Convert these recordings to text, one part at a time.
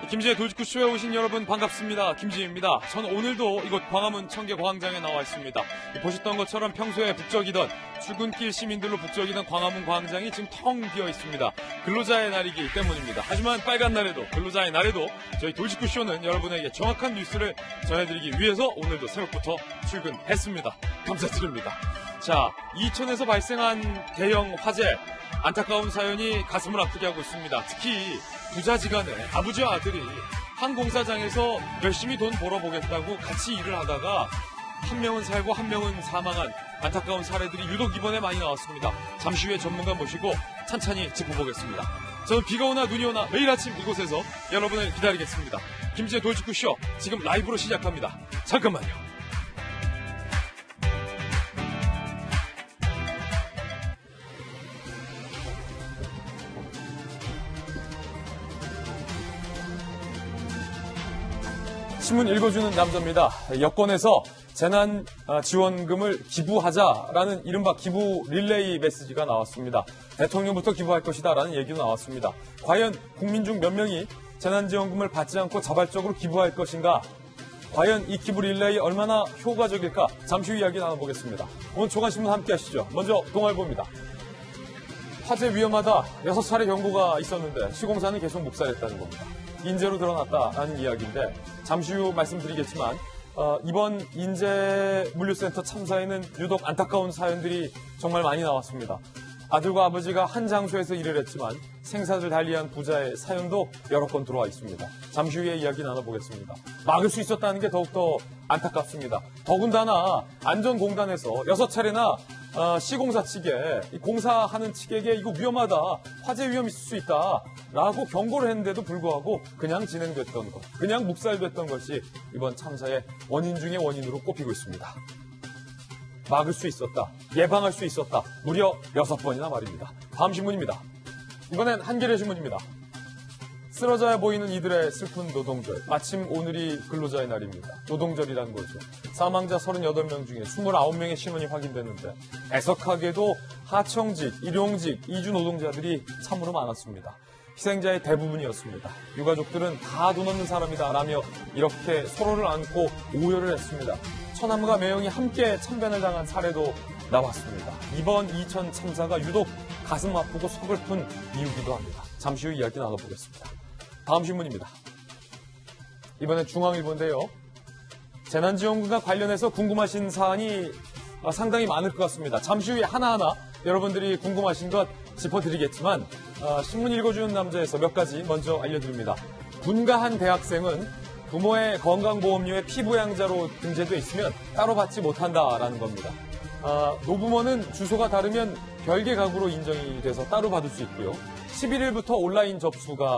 김지의 돌직구쇼에 오신 여러분 반갑습니다. 김지입니다. 저는 오늘도 이곳 광화문 청계광장에 나와 있습니다. 보셨던 것처럼 평소에 북적이던 출근길 시민들로 북적이던 광화문 광장이 지금 텅 비어 있습니다. 근로자의 날이기 때문입니다. 하지만 빨간 날에도 근로자의 날에도 저희 돌직구쇼는 여러분에게 정확한 뉴스를 전해드리기 위해서 오늘도 새벽부터 출근했습니다. 감사드립니다. 자, 이천에서 발생한 대형 화재, 안타까운 사연이 가슴을 아프게 하고 있습니다. 특히 부자지간에 아버지와 아들이 한 공사장에서 열심히 돈 벌어보겠다고 같이 일을 하다가 한 명은 살고 한 명은 사망한 안타까운 사례들이 유독 이번에 많이 나왔습니다. 잠시 후에 전문가 모시고 찬찬히 짚어보겠습니다. 저는 비가 오나 눈이 오나 매일 아침 이곳에서 여러분을 기다리겠습니다. 김지의 돌직구쇼 지금 라이브로 시작합니다. 잠깐만요. 신문 읽어주는 남자입니다. 여권에서 재난지원금을 기부하자라는 이른바 기부 릴레이 메시지가 나왔습니다. 대통령부터 기부할 것이다라는 얘기도 나왔습니다. 과연 국민 중 몇 명이 재난지원금을 받지 않고 자발적으로 기부할 것인가? 과연 이 기부 릴레이 얼마나 효과적일까? 잠시 후 이야기 나눠보겠습니다. 오늘 조간신문 함께 하시죠. 먼저 동아일보입니다. 화재 위험하다 6차례 경고가 있었는데 시공사는 계속 묵살했다는 겁니다. 인재로 드러났다라는 이야기인데 잠시 후 말씀드리겠지만 이번 인재물류센터 참사에는 유독 안타까운 사연들이 정말 많이 나왔습니다. 아들과 아버지가 한 장소에서 일을 했지만 생사를 달리한 부자의 사연도 여러 건 들어와 있습니다. 잠시 후에 이야기 나눠보겠습니다. 막을 수 있었다는 게 더욱더 안타깝습니다. 더군다나 안전공단에서 6차례나 시공사 측에 공사하는 측에게 이거 위험하다, 화재 위험 있을 수 있다 라고 경고를 했는데도 불구하고 그냥 진행됐던 것, 그냥 묵살됐던 것이 이번 참사의 원인 중의 원인으로 꼽히고 있습니다. 막을 수 있었다, 예방할 수 있었다, 무려 6번이나 말입니다. 다음 신문입니다. 이번엔 한겨레 신문입니다. 쓰러져야 보이는 이들의 슬픈 노동절. 마침 오늘이 근로자의 날입니다. 노동절이라는 거죠. 사망자 38명 중에 29명의 신원이 확인됐는데 애석하게도 하청직, 일용직, 이주 노동자들이 참으로 많았습니다. 희생자의 대부분이었습니다. 유가족들은 다 돈 없는 사람이다 라며 이렇게 서로를 안고 오열을 했습니다. 처남과 매형이 함께 참변을 당한 사례도 나왔습니다. 이번 이천 참사가 유독 가슴 아프고 서글픈 이유기도 합니다. 잠시 후 이야기 나눠보겠습니다. 다음 신문입니다. 이번엔 중앙일보인데요. 재난지원금과 관련해서 궁금하신 사안이 상당히 많을 것 같습니다. 잠시 후에 하나하나 여러분들이 궁금하신 것 짚어드리겠지만 신문 읽어주는 남자에서 몇 가지 먼저 알려드립니다. 분가한 대학생은 부모의 건강보험료의 피부양자로 등재돼 있으면 따로 받지 못한다라는 겁니다. 노부모는 주소가 다르면 별개 가구로 인정이 돼서 따로 받을 수 있고요. 11일부터 온라인 접수가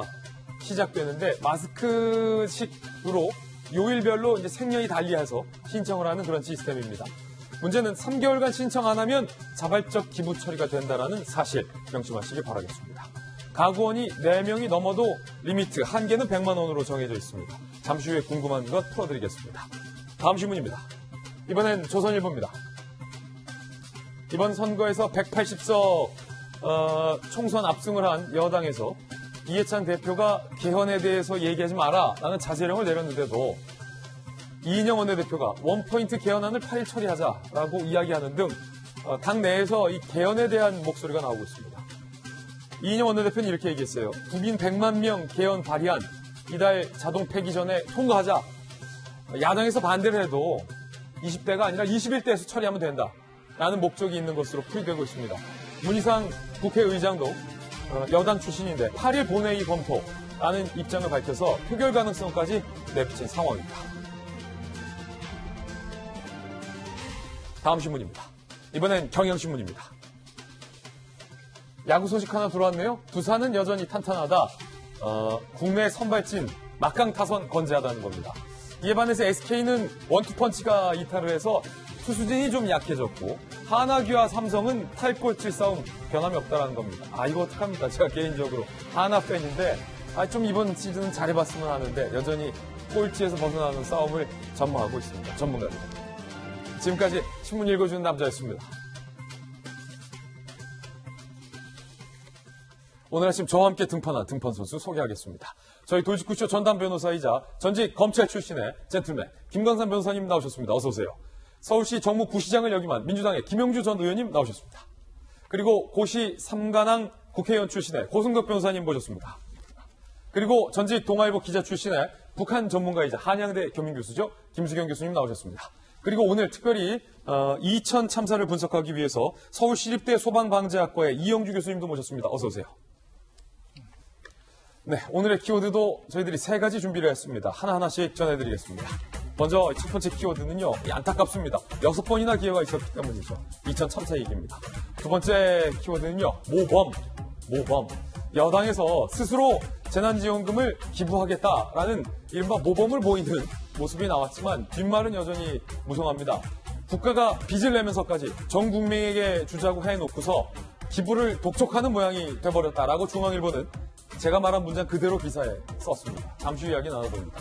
시작되는데 마스크식으로 요일별로 이제 생년이 달리해서 신청을 하는 그런 시스템입니다. 문제는 3개월간 신청 안 하면 자발적 기부 처리가 된다는 사실 명심하시기 바라겠습니다. 가구원이 4명이 넘어도 리미트 한계는 100만 원으로 정해져 있습니다. 잠시 후에 궁금한 것 풀어드리겠습니다. 다음 신문입니다. 이번엔 조선일보입니다. 이번 선거에서 180석 총선 압승을 한 여당에서 이해찬 대표가 개헌에 대해서 얘기하지 마라 라는 자제령을 내렸는데도 이인영 원내대표가 원포인트 개헌안을 8일 처리하자라고 이야기하는 등 당 내에서 이 개헌에 대한 목소리가 나오고 있습니다. 이인영 원내대표는 이렇게 얘기했어요. 국민 100만 명 개헌 발의안 이달 자동 폐기 전에 통과하자. 야당에서 반대를 해도 20대가 아니라 21대에서 처리하면 된다라는 목적이 있는 것으로 풀이되고 있습니다. 문희상 국회의장도 여당 출신인데 8일 본회의 검토라는 입장을 밝혀서 표결 가능성까지 내비친 상황입니다. 다음 신문입니다. 이번엔 경향신문입니다. 야구 소식 하나 들어왔네요. 두산은 여전히 탄탄하다. 국내 선발진 막강 타선 건재하다는 겁니다. 이에 반해서 SK는 원투펀치가 이탈을 해서 투수진이 좀 약해졌고 하나귀와 삼성은 탈꼴찌 싸움 변함이 없다는 겁니다. 이거 어떡합니까? 제가 개인적으로 하나 팬인데 좀 이번 시즌은 잘해봤으면 하는데 여전히 꼴찌에서 벗어나는 싸움을 전망하고 있습니다. 전문가들. 지금까지 신문 읽어주는 남자였습니다. 오늘 아침 저와 함께 등판한 등판 선수 소개하겠습니다. 저희 돌직구쇼 전담 변호사이자 전직 검찰 출신의 젠틀맨 김광산 변호사님 나오셨습니다. 어서 오세요. 서울시 정무 부시장을 역임한 민주당의 김영주 전 의원님 나오셨습니다. 그리고 고시 3관왕 국회의원 출신의 고승덕 변호사님 모셨습니다. 그리고 전직 동아일보 기자 출신의 북한 전문가이자 한양대 교민교수죠. 김수경 교수님 나오셨습니다. 그리고 오늘 특별히 이천 참사를 분석하기 위해서 서울시립대 소방방재학과의 이영주 교수님도 모셨습니다. 어서 오세요. 네, 오늘의 키워드도 저희들이 3가지 준비를 했습니다. 하나하나씩 전해드리겠습니다. 먼저 첫 번째 키워드는요, 안타깝습니다. 6번이나 기회가 있었기 때문이죠. 이천 참사 얘기입니다. 두 번째 키워드는요, 모범. 여당에서 스스로 재난지원금을 기부하겠다라는 이른바 모범을 보이는 모습이 나왔지만 뒷말은 여전히 무성합니다. 국가가 빚을 내면서까지 전 국민에게 주자고 해놓고서 기부를 독촉하는 모양이 돼버렸다라고 중앙일보는 제가 말한 문장 그대로 기사에 썼습니다. 잠시 후 이야기 나눠봅니다.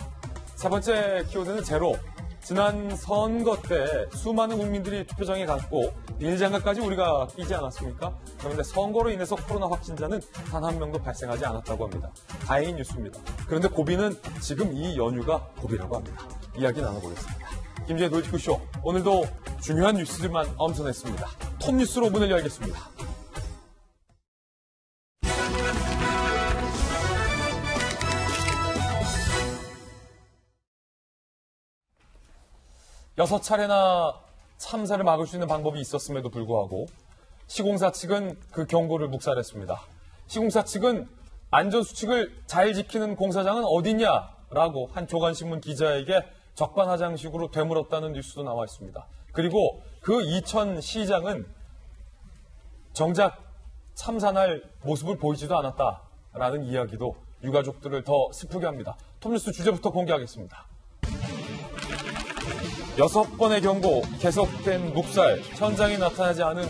세 번째 키워드는 제로. 지난 선거 때 수많은 국민들이 투표장에 갔고 비닐장갑까지 우리가 끼지 않았습니까? 그런데 선거로 인해서 코로나 확진자는 단 한 명도 발생하지 않았다고 합니다. 다행인 뉴스입니다. 그런데 고비는 지금 이 연휴가 고비라고 합니다. 이야기 나눠보겠습니다. 김재의 돌직구쇼, 오늘도 중요한 뉴스들만 엄선했습니다. 톱뉴스로 문을 열겠습니다. 여섯 차례나 참사를 막을 수 있는 방법이 있었음에도 불구하고 시공사 측은 그 경고를 묵살했습니다. 시공사 측은 안전수칙을 잘 지키는 공사장은 어디냐라고 한 조간신문 기자에게 적반하장식으로 되물었다는 뉴스도 나와 있습니다. 그리고 그 이천시장은 정작 참사날 모습을 보이지도 않았다라는 이야기도 유가족들을 더 슬프게 합니다. 톱뉴스 주제부터 공개하겠습니다. 6번의 경고, 계속된 묵살, 현장에 나타나지 않은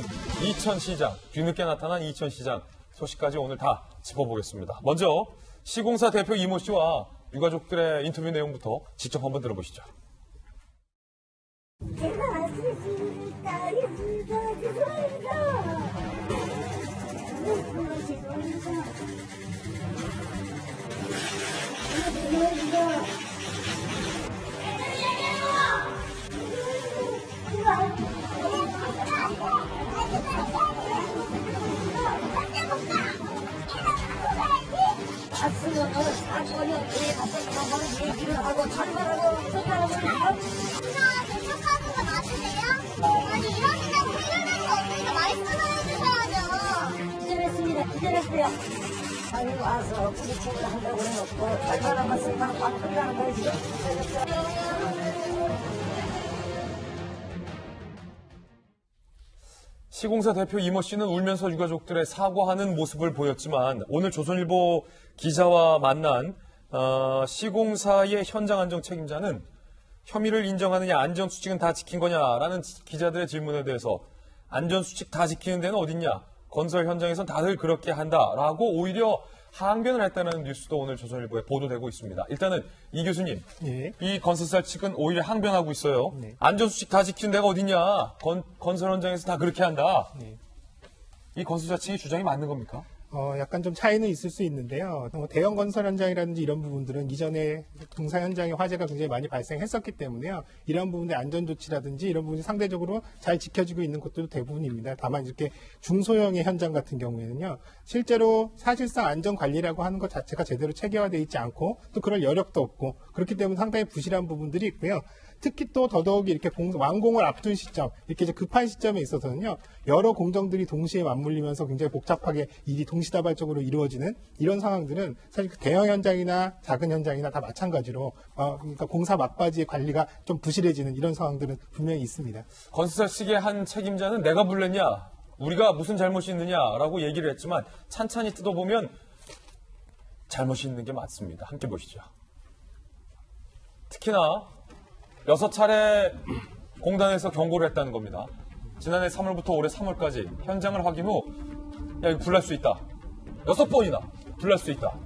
이천시장, 뒤늦게 나타난 이천시장 소식까지 오늘 다 짚어보겠습니다. 먼저 시공사 대표 이모 씨와 유가족들의 인터뷰 내용부터 직접 한번 들어보시죠. 제가 아시겠습니까? 봤으면 사건이 어떻게 갔었다고 얘기를 하고 잘말하고 생각하고 대척하는 거 맞으세요? 아니 이러시다고 해결되는 거 없으니까 말씀을 해주셔야죠. 기절했습니다. 기절했어요. 아니 와서 부딪히기를 한다고 해놓고 잘말하고 생각하고 바꾸려는 거지. 시공사 대표 이모 씨는 울면서 유가족들의 사과하는 모습을 보였지만 오늘 조선일보 기자와 만난 시공사의 현장 안정 책임자는 혐의를 인정하느냐, 안전수칙은 다 지킨 거냐라는 기자들의 질문에 대해서 안전수칙 다 지키는 데는 어딨냐, 건설 현장에선 다들 그렇게 한다라고 오히려 항변을 했다는 뉴스도 오늘 조선일보에 보도되고 있습니다. 일단은 이 교수님, 예. 이 건설사 측은 오히려 항변하고 있어요. 네. 안전수칙 다 지키는 데가 어딨냐, 건설 현장에서 다 그렇게 한다. 네. 이 건설사 측의 주장이 맞는 겁니까? 약간 좀 차이는 있을 수 있는데요. 대형 건설 현장이라든지 이런 부분들은 이전에 공사 현장에 화재가 굉장히 많이 발생했었기 때문에요. 이런 부분의 안전조치라든지 이런 부분이 상대적으로 잘 지켜지고 있는 곳들도 대부분입니다. 다만 이렇게 중소형의 현장 같은 경우에는요. 실제로 사실상 안전관리라고 하는 것 자체가 제대로 체계화되어 있지 않고 또 그럴 여력도 없고 그렇기 때문에 상당히 부실한 부분들이 있고요. 특히 또 더더욱이 이렇게 완공을 앞둔 시점, 이렇게 이제 급한 시점에 있어서는요, 여러 공정들이 동시에 맞물리면서 굉장히 복잡하게 일이 동시다발적으로 이루어지는 이런 상황들은 사실 대형 현장이나 작은 현장이나 다 마찬가지로, 그러니까 공사 막바지의 관리가 좀 부실해지는 이런 상황들은 분명히 있습니다. 건설사 측의 한 책임자는 내가 불렀냐, 우리가 무슨 잘못이 있느냐라고 얘기를 했지만 찬찬히 뜯어보면 잘못이 있는 게 맞습니다. 함께 보시죠. 특히나 6차례 공단에서 경고를 했다는 겁니다. 지난해 3월부터 올해 3월까지 현장을 확인 후 야, 이거 불날 수 있다. 6번이나 불날 수 있다.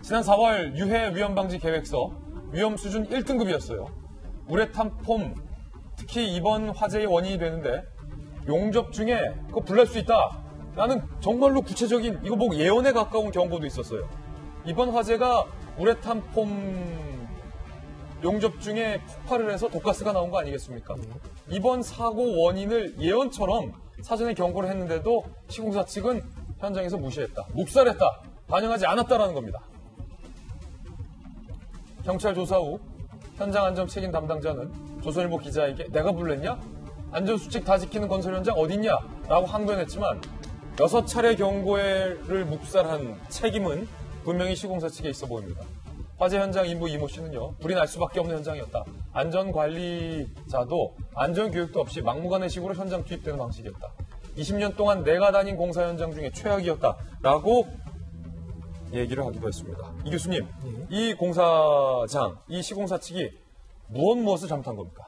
지난 4월 유해 위험방지 계획서 위험 수준 1등급이었어요. 우레탄 폼, 특히 이번 화재의 원인이 되는데 용접 중에 그거 불날 수 있다 나는 정말로 구체적인 이거 뭐 예언에 가까운 경고도 있었어요. 이번 화재가 우레탄 폼 용접 중에 폭발을 해서 독가스가 나온 거 아니겠습니까? 이번 사고 원인을 예언처럼 사전에 경고를 했는데도 시공사 측은 현장에서 무시했다. 묵살했다. 반영하지 않았다라는 겁니다. 경찰 조사 후 현장 안전 책임 담당자는 조선일보 기자에게 내가 불렀냐? 안전수칙 다 지키는 건설 현장 어딨냐? 라고 항변했지만 6차례 경고를 묵살한 책임은 분명히 시공사 측에 있어 보입니다. 화재 현장 인부 이모 씨는요, 불이 날 수밖에 없는 현장이었다. 안전관리자도 안전교육도 없이 막무가내식으로 현장 투입되는 방식이었다. 20년 동안 내가 다닌 공사 현장 중에 최악이었다라고 얘기를 하기도 했습니다. 이 교수님, 이 공사장, 이 시공사 측이 무엇을 잘못한 겁니까?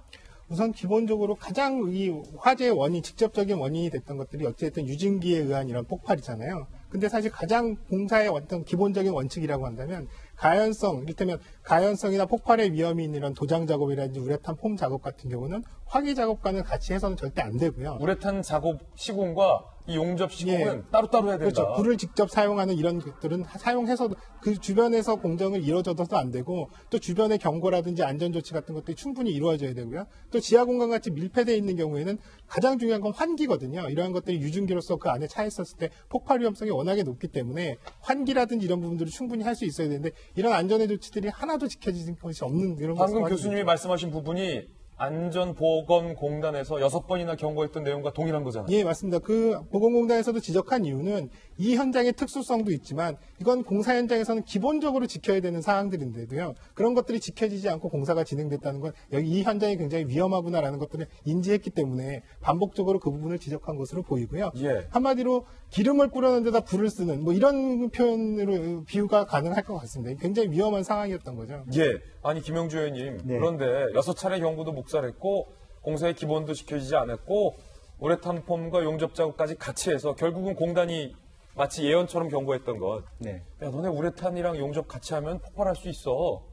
우선 기본적으로 가장 이 화재의 원인, 직접적인 원인이 됐던 것들이 어쨌든 유증기에 의한 이런 폭발이잖아요. 근데 사실 가장 공사의 어떤 기본적인 원칙이라고 한다면 가연성, 이를테면 가연성이나 폭발의 위험이 있는 이런 도장 작업이라든지 우레탄 폼 작업 같은 경우는 화기 작업과는 같이 해서는 절대 안 되고요. 우레탄 작업 시공과 이 용접 시공은 따로따로 해야 된다. 그렇죠. 불을 직접 사용하는 이런 것들은 사용해서도 그 주변에서 공정을 이루어져도 안 되고 또 주변의 경고라든지 안전조치 같은 것들이 충분히 이루어져야 되고요. 또 지하 공간 같이 밀폐되어 있는 경우에는 가장 중요한 건 환기거든요. 이러한 것들이 유증기로서 그 안에 차 있었을 때 폭발 위험성이 워낙에 높기 때문에 환기라든지 이런 부분들을 충분히 할 수 있어야 되는데 이런 안전의 조치들이 하나도 지켜지는 것이 없는 이런 방금 교수님이 말씀하신 부분이 안전보건공단에서 6번이나 경고했던 내용과 동일한 거잖아요. 예, 맞습니다. 그 보건공단에서도 지적한 이유는 이 현장의 특수성도 있지만 이건 공사 현장에서는 기본적으로 지켜야 되는 사항들인데도요. 그런 것들이 지켜지지 않고 공사가 진행됐다는 건 여기 이 현장이 굉장히 위험하구나라는 것들을 인지했기 때문에 반복적으로 그 부분을 지적한 것으로 보이고요. 예. 한마디로 기름을 뿌려놓은 데다 불을 쓰는 뭐 이런 표현으로 비유가 가능할 것 같습니다. 굉장히 위험한 상황이었던 거죠. 예. 아니 김영주 의원님 네. 그런데 6차례 경고도 묵살했고 공사의 기본도 지켜지지 않았고 우레탄 폼과 용접 작업까지 같이 해서 결국은 공단이 마치 예언처럼 경고했던 것. 네. 야 너네 우레탄이랑 용접 같이 하면 폭발할 수 있어.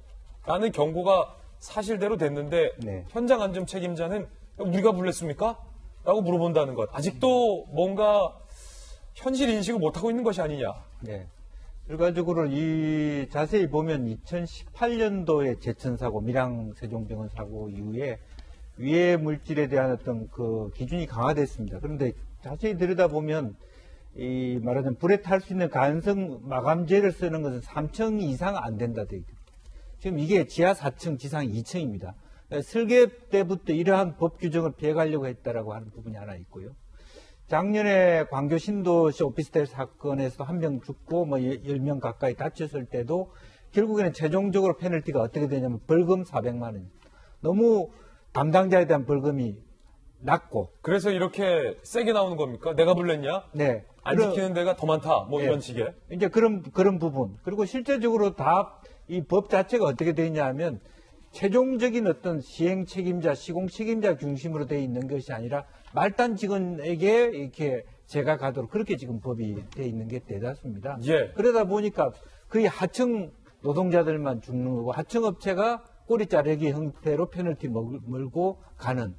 라는 경고가 사실대로 됐는데 네. 현장 안전 책임자는 우리가 불렀습니까? 라고 물어본다는 것. 아직도 뭔가 현실 인식을 못하고 있는 것이 아니냐. 네. 결과적으로 이 자세히 보면 2018년도에 제천사고, 밀양 세종병원 사고 이후에 위해 물질에 대한 어떤 그 기준이 강화됐습니다. 그런데 자세히 들여다보면 이 말하자면 불에 탈 수 있는 가연성 마감재를 쓰는 것은 3층 이상 안 된다 돼 있거든요. 지금 이게 지하 4층, 지상 2층입니다. 설계 때부터 이러한 법 규정을 피해가려고 했다라고 하는 부분이 하나 있고요. 작년에 광교 신도시 오피스텔 사건에서 한 명 죽고 뭐 10명 가까이 다쳤을 때도 결국에는 최종적으로 페널티가 어떻게 되냐면 벌금 400만 원. 너무 담당자에 대한 벌금이 낮고. 그래서 이렇게 세게 나오는 겁니까? 내가 불렀냐? 네. 안 지키는 데가 더 많다. 뭐 네. 이런 식의. 이제 그런 부분. 그리고 실제적으로 다 이 법 자체가 어떻게 되어 있냐 하면 최종적인 어떤 시행 책임자, 시공 책임자 중심으로 되어 있는 것이 아니라 말단 직원에게 이렇게 제가 가도록 그렇게 지금 법이 되어 있는 게 대다수입니다. 예. 그러다 보니까 거의 하청 노동자들만 죽는 거고 하청 업체가 꼬리 자르기 형태로 페널티 물고 가는.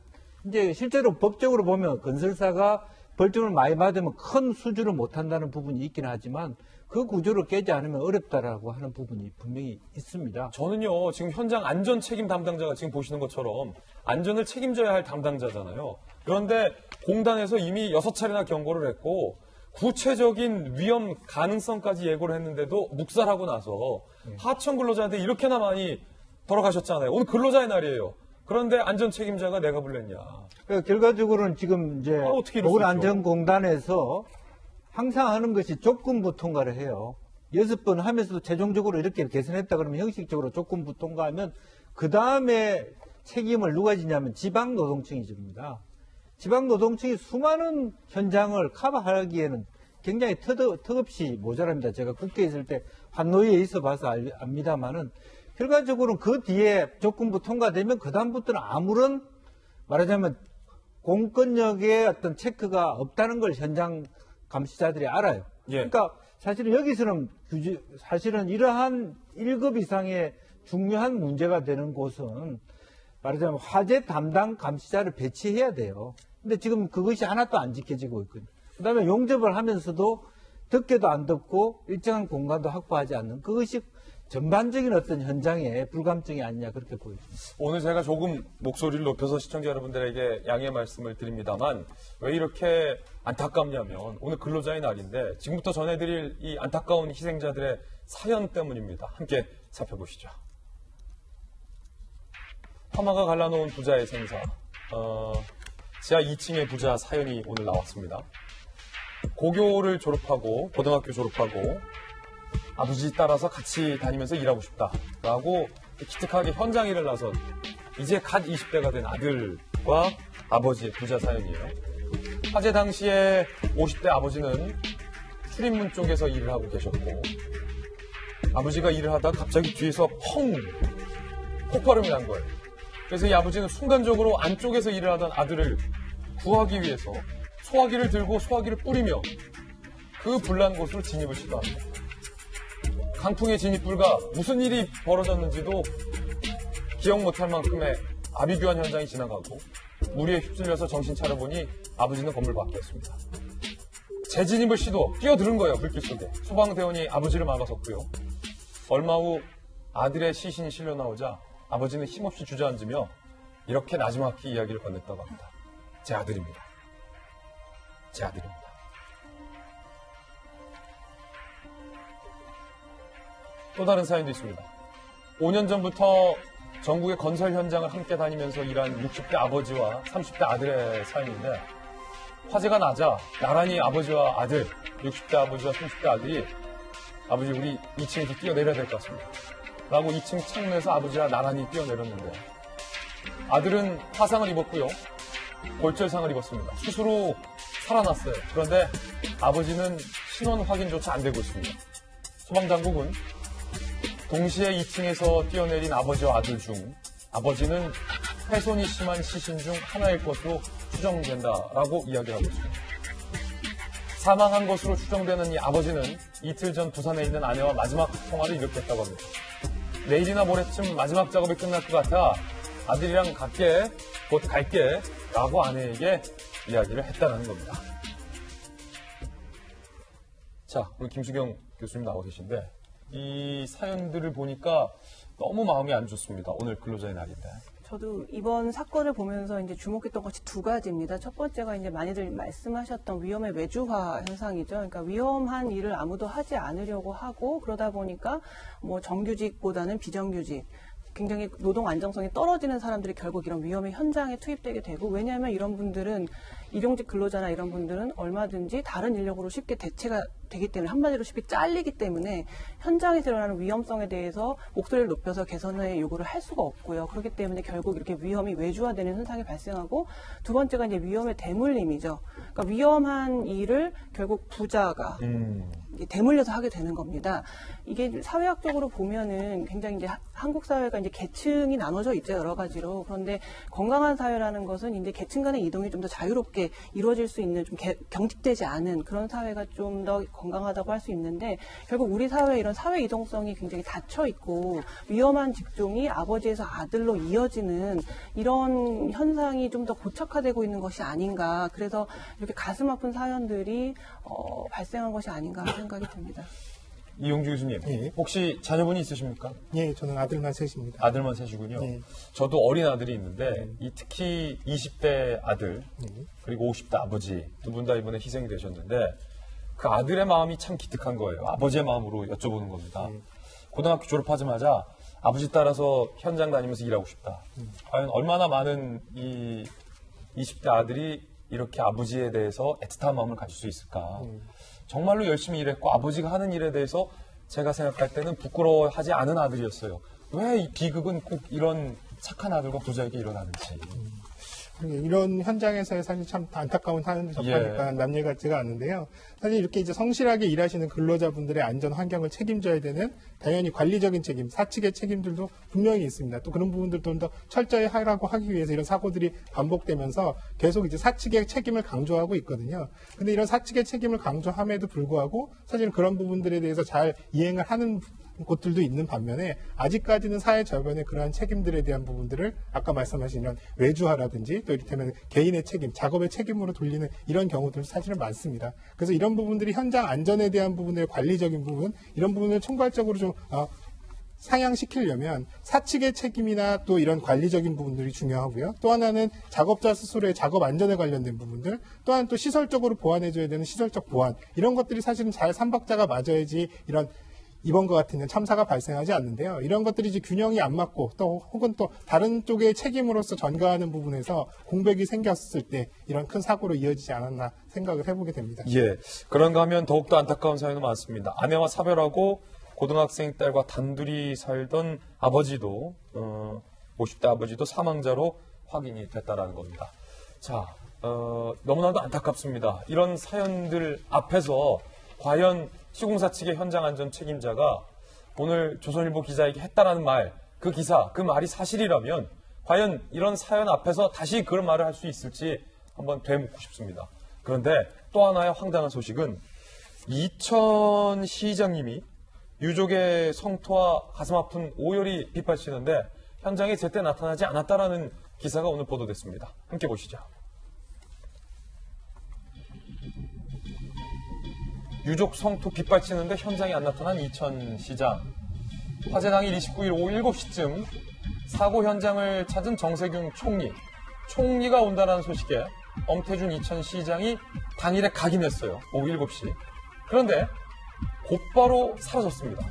이제 실제로 법적으로 보면 건설사가 벌점을 많이 받으면 큰 수주를 못 한다는 부분이 있긴 하지만 그 구조를 깨지 않으면 어렵다라고 하는 부분이 분명히 있습니다. 저는요, 지금 현장 안전 책임 담당자가 지금 보시는 것처럼 안전을 책임져야 할 담당자잖아요. 그런데 공단에서 이미 6차례나 경고를 했고 구체적인 위험 가능성까지 예고를 했는데도 묵살하고 나서 하청 근로자한테 이렇게나 많이 돌아가셨잖아요. 오늘 근로자의 날이에요. 그런데 안전 책임자가 내가 불렀냐. 그러니까 결과적으로는 지금 이제 어떻게 이럴 수 있죠? 보건안전공단에서 항상 하는 것이 조건부 통과를 해요. 6번 하면서도 최종적으로 이렇게 개선했다 그러면 형식적으로 조건부 통과하면 그 다음에 책임을 누가 지냐면 지방노동청이 집니다. 지방노동청이 수많은 현장을 커버하기에는 굉장히 턱없이 모자랍니다. 제가 국회에 있을 때 환노위에 있어 봐서 압니다만은 결과적으로는 그 뒤에 조건부 통과되면 그 다음부터는 아무런 말하자면 공권력의 어떤 체크가 없다는 걸 현장 감시자들이 알아요. 예. 그러니까 사실은 여기서는 사실은 이러한 1급 이상의 중요한 문제가 되는 곳은 말하자면 화재 담당 감시자를 배치해야 돼요. 근데 지금 그것이 하나도 안 지켜지고 있거든요. 그다음에 용접을 하면서도 덥게도 안 덥고 일정한 공간도 확보하지 않는 그것이 전반적인 어떤 현장의 불감증이 아니냐 그렇게 보입니다. 오늘 제가 조금 목소리를 높여서 시청자 여러분들에게 양해 말씀을 드립니다만 왜 이렇게 안타깝냐면 오늘 근로자의 날인데 지금부터 전해드릴 이 안타까운 희생자들의 사연 때문입니다. 함께 살펴보시죠. 화마가 갈라놓은 부자의 생사. 지하 2층의 부자 사연이 오늘 나왔습니다. 고교를 졸업하고 고등학교 졸업하고 아버지 따라서 같이 다니면서 일하고 싶다라고 기특하게 현장 일을 나선 이제 갓 20대가 된 아들과 아버지의 부자 사연이에요. 화재 당시에 50대 아버지는 출입문 쪽에서 일을 하고 계셨고 아버지가 일을 하다 갑자기 뒤에서 펑 폭발음이 난 거예요. 그래서 이 아버지는 순간적으로 안쪽에서 일을 하던 아들을 구하기 위해서 소화기를 들고 소화기를 뿌리며 그 불난 곳으로 진입을 시도합니다. 강풍의 진입불가 무슨 일이 벌어졌는지도 기억 못할 만큼의 아비규환 현장이 지나가고 무리에 휩쓸려서 정신 차려보니 아버지는 건물 밖이었습니다. 재진입을 시도 뛰어드는 거예요. 불길 속에. 소방대원이 아버지를 막아섰고요. 얼마 후 아들의 시신이 실려 나오자 아버지는 힘없이 주저앉으며 이렇게 나지막히 이야기를 건넸다고 합니다. 제 아들입니다. 제 아들입니다. 또 다른 사연도 있습니다. 5년 전부터 전국의 건설 현장을 함께 다니면서 일한 60대 아버지와 30대 아들의 사연인데 화재가 나자 나란히 아버지와 아들, 60대 아버지와 30대 아들이 아버지 우리 2층에서 뛰어내려야 될 것 같습니다. 라고 2층 창문에서 아버지와 나란히 뛰어내렸는데 아들은 화상을 입었고요. 골절상을 입었습니다. 수술 후 살아났어요. 그런데 아버지는 신원 확인조차 안 되고 있습니다. 소방당국은 동시에 2층에서 뛰어내린 아버지와 아들 중 아버지는 훼손이 심한 시신 중 하나일 것으로 추정된다라고 이야기를 하고 있습니다. 사망한 것으로 추정되는 이 아버지는 이틀 전 부산에 있는 아내와 마지막 통화를 이렇게 했다고 합니다. 내일이나 모레쯤 마지막 작업이 끝날 것 같아 아들이랑 갈게, 곧 갈게 라고 아내에게 이야기를 했다는 겁니다. 자, 오늘 김수경 교수님 나와 계신데 이 사연들을 보니까 너무 마음이 안 좋습니다. 오늘 근로자의 날인데. 저도 이번 사건을 보면서 이제 주목했던 것이 두 가지입니다. 첫 번째가 이제 많이들 말씀하셨던 위험의 외주화 현상이죠. 그러니까 위험한 일을 아무도 하지 않으려고 하고 그러다 보니까 뭐 정규직보다는 비정규직, 굉장히 노동 안정성이 떨어지는 사람들이 결국 이런 위험의 현장에 투입되게 되고, 왜냐하면 이런 분들은 일용직 근로자나 이런 분들은 얼마든지 다른 인력으로 쉽게 대체가 되기 때문에, 한마디로 쉽게 잘리기 때문에 현장에서 일어나는 위험성에 대해서 목소리를 높여서 개선의 요구를 할 수가 없고요. 그렇기 때문에 결국 이렇게 위험이 외주화되는 현상이 발생하고, 두 번째가 이제 위험의 대물림이죠. 그러니까 위험한 일을 결국 부자가 대물려서 하게 되는 겁니다. 이게 사회학적으로 보면은 굉장히 이제 한국 사회가 이제 계층이 나눠져 있죠, 여러 가지로. 그런데 건강한 사회라는 것은 이제 계층 간의 이동이 좀 더 자유롭게 이루어질 수 있는, 좀 경직되지 않은 그런 사회가 좀 더 건강하다고 할 수 있는데, 결국 우리 사회의 이런 사회 이동성이 굉장히 닫혀 있고 위험한 직종이 아버지에서 아들로 이어지는 이런 현상이 좀 더 고착화되고 있는 것이 아닌가. 그래서 이렇게 가슴 아픈 사연들이 발생한 것이 아닌가 생각이 듭니다. 이용주 교수님, 예. 혹시 자녀분이 있으십니까? 예, 저는 아들만 셋입니다. 아들만 셋이군요. 예. 저도 어린 아들이 있는데 이 특히 20대 아들 그리고 50대 아버지 두 분 다 이번에 희생이 되셨는데 그 아들의 마음이 참 기특한 거예요. 아버지의 마음으로 여쭤보는 겁니다. 고등학교 졸업하자마자 아버지 따라서 현장 다니면서 일하고 싶다. 과연 얼마나 많은 이 20대 아들이 이렇게 아버지에 대해서 애틋한 마음을 가질 수 있을까. 정말로 열심히 일했고 아버지가 하는 일에 대해서 제가 생각할 때는 부끄러워하지 않은 아들이었어요. 왜 이 비극은 꼭 이런 착한 아들과 부자에게 일어나는지. 이런 현장에서의 사실 참 안타까운 사연을 접하니까 남일 같지가 않은데요. 사실 이렇게 이제 성실하게 일하시는 근로자분들의 안전 환경을 책임져야 되는 당연히 관리적인 책임, 사측의 책임들도 분명히 있습니다. 또 그런 부분들도 더 철저히 하라고 하기 위해서 이런 사고들이 반복되면서 계속 이제 사측의 책임을 강조하고 있거든요. 근데 이런 사측의 책임을 강조함에도 불구하고 사실 그런 부분들에 대해서 잘 이행을 하는 곳들도 있는 반면에 아직까지는 사회 저변의 그러한 책임들에 대한 부분들을 아까 말씀하신 이런 외주화라든지 또 이를테면 개인의 책임, 작업의 책임으로 돌리는 이런 경우들 사실은 많습니다. 그래서 이런 부분들이 현장 안전에 대한 부분의 관리적인 부분, 이런 부분을 총괄적으로 좀 상향시키려면 사측의 책임이나 또 이런 관리적인 부분들이 중요하고요. 또 하나는 작업자 스스로의 작업 안전에 관련된 부분들, 또한 또 시설적으로 보완해줘야 되는 시설적 보완, 이런 것들이 사실은 잘 삼박자가 맞아야지 이런 이번과 같은 참사가 발생하지 않는데요. 이런 것들이 이제 균형이 안 맞고 또 혹은 또 다른 쪽의 책임으로서 전가하는 부분에서 공백이 생겼을 때 이런 큰 사고로 이어지지 않았나 생각을 해보게 됩니다. 예. 그런가 하면 더욱더 안타까운 사연도 많습니다. 아내와 사별하고 고등학생 딸과 단둘이 살던 아버지도 50대 아버지도 사망자로 확인이 됐다라는 겁니다. 자, 너무나도 안타깝습니다. 이런 사연들 앞에서 과연 시공사 측의 현장 안전 책임자가 오늘 조선일보 기자에게 했다라는 말, 그 기사, 그 말이 사실이라면 과연 이런 사연 앞에서 다시 그런 말을 할 수 있을지 한번 되묻고 싶습니다. 그런데 또 하나의 황당한 소식은 이천 시장님이 유족의 성토와 가슴 아픈 오열이 빗발치는데 현장에 제때 나타나지 않았다라는 기사가 오늘 보도됐습니다. 함께 보시죠. 유족 성토 빗발치는데 현장에 안 나타난 이천 시장. 화재 당일 29일 오후 7시쯤 사고 현장을 찾은 정세균 총리. 총리가 온다는 소식에 엄태준 이천 시장이 당일에 각인했어요. 오후 7시. 그런데 곧바로 사라졌습니다.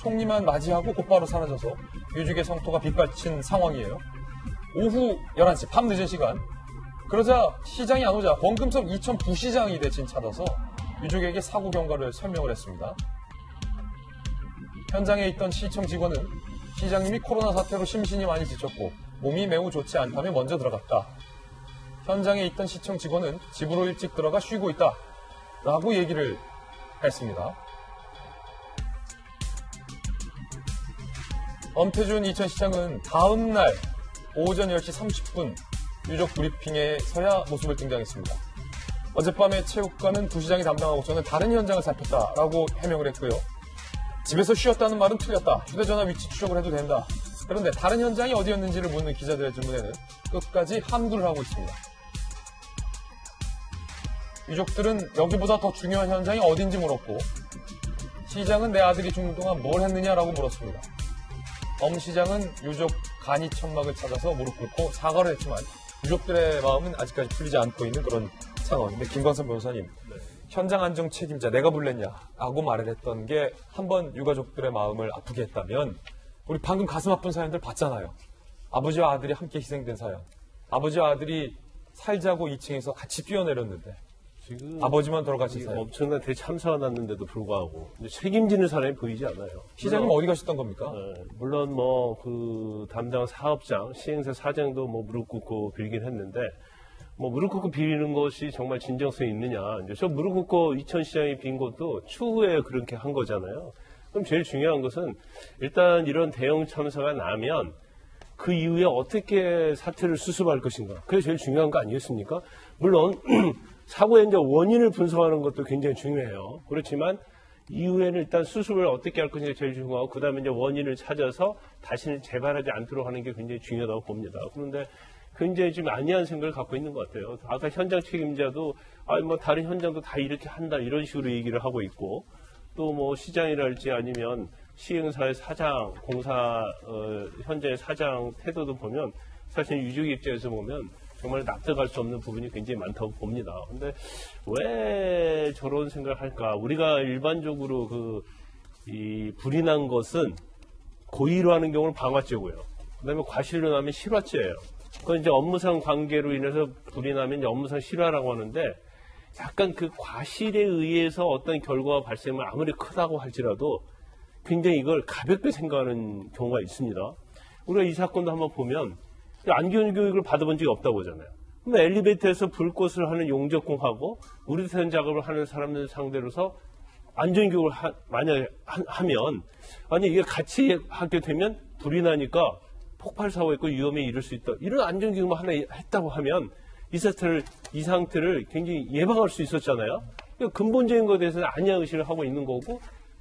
총리만 맞이하고 곧바로 사라져서 유족의 성토가 빗발친 상황이에요. 오후 11시, 밤 늦은 시간. 그러자 시장이 안 오자 원금섭 이천 부시장이 대신 찾아서 유족에게 사고 경과를 설명을 했습니다. 현장에 있던 시청 직원은 시장님이 코로나 사태로 심신이 많이 지쳤고 몸이 매우 좋지 않다며 먼저 들어갔다. 현장에 있던 시청 직원은 집으로 일찍 들어가 쉬고 있다. 라고 얘기를 했습니다. 엄태준 이천 시장은 다음 날 오전 10시 30분 유족 브리핑에서야 모습을 등장했습니다. 어젯밤에 체육관은 부시장이 담당하고 저는 다른 현장을 살폈다라고 해명을 했고요. 집에서 쉬었다는 말은 틀렸다. 휴대전화 위치 추적을 해도 된다. 그런데 다른 현장이 어디였는지를 묻는 기자들의 질문에는 끝까지 함구를 하고 있습니다. 유족들은 여기보다 더 중요한 현장이 어딘지 물었고 시장은 내 아들이 죽는 동안 뭘 했느냐라고 물었습니다. 엄 시장은 유족 간이천막을 찾아서 무릎 꿇고 사과를 했지만 유족들의 마음은 아직까지 풀리지 않고 있는 그런 상황인데 김광선 변호사님, 현장 안정 책임자 내가 불렀냐라고 말을 했던 게 한번 유가족들의 마음을 아프게 했다면 우리 방금 가슴 아픈 사연들 봤잖아요. 아버지와 아들이 함께 희생된 사연. 아버지와 아들이 살자고 2층에서 같이 뛰어내렸는데 지금 아버지만 돌아가신 사연. 엄청난 대참사가 났는데도 불구하고 책임지는 사람이 보이지 않아요. 시장님 어디 가셨던 겁니까? 물론 그 담당 사업장, 시행사 사장도 무릎 꿇고 빌긴 했는데 무릎 꿇고 빌리는 것이 정말 진정성이 있느냐. 저 무릎 꿇고 이천시장이 빈 것도 추후에 그렇게 한 거잖아요. 그럼 제일 중요한 것은 일단 이런 대형 참사가 나면 그 이후에 어떻게 사태를 수습할 것인가. 그게 제일 중요한 거 아니겠습니까? 물론 사고의 이제 원인을 분석하는 것도 굉장히 중요해요. 그렇지만 이후에는 일단 수습을 어떻게 할 것인가 제일 중요하고 그 다음에 이제 원인을 찾아서 다시는 재발하지 않도록 하는 게 굉장히 중요하다고 봅니다. 그런데 굉장히 좀 안이한 생각을 갖고 있는 것 같아요. 아까 현장 책임자도 다른 현장도 다 이렇게 한다 이런 식으로 얘기를 하고 있고 또 시장이랄지 아니면 시행사의 사장, 공사 현장의 사장 태도도 보면 사실 유족 입장에서 보면 정말 납득할 수 없는 부분이 굉장히 많다고 봅니다. 근데 왜 저런 생각을 할까? 우리가 일반적으로 이 불이 난 것은 고의로 하는 경우는 방화죄고요. 그 다음에 과실로 나면 실화죄예요. 그건 이제 업무상 관계로 인해서 불이 나면 이제 업무상 실화라고 하는데 약간 그 과실에 의해서 어떤 결과가 발생하면 아무리 크다고 할지라도 굉장히 이걸 가볍게 생각하는 경우가 있습니다. 우리가 이 사건도 한번 보면 안전교육을 받아본 적이 없다고 하잖아요. 그럼 엘리베이터에서 불꽃을 하는 용접공하고 우리선 작업을 하는 사람들 상대로서 안전교육을 만약에 하면 아니 이게 같이 하게 되면 불이 나니까 폭발 사고가 있고 위험에 이를 수 있다. 이런 안전교육만 하나 했다고 하면 이 상태를 굉장히 예방할 수 있었잖아요. 그러니까 근본적인 것에 대해서는 아니야 의식을 하고 있는 거고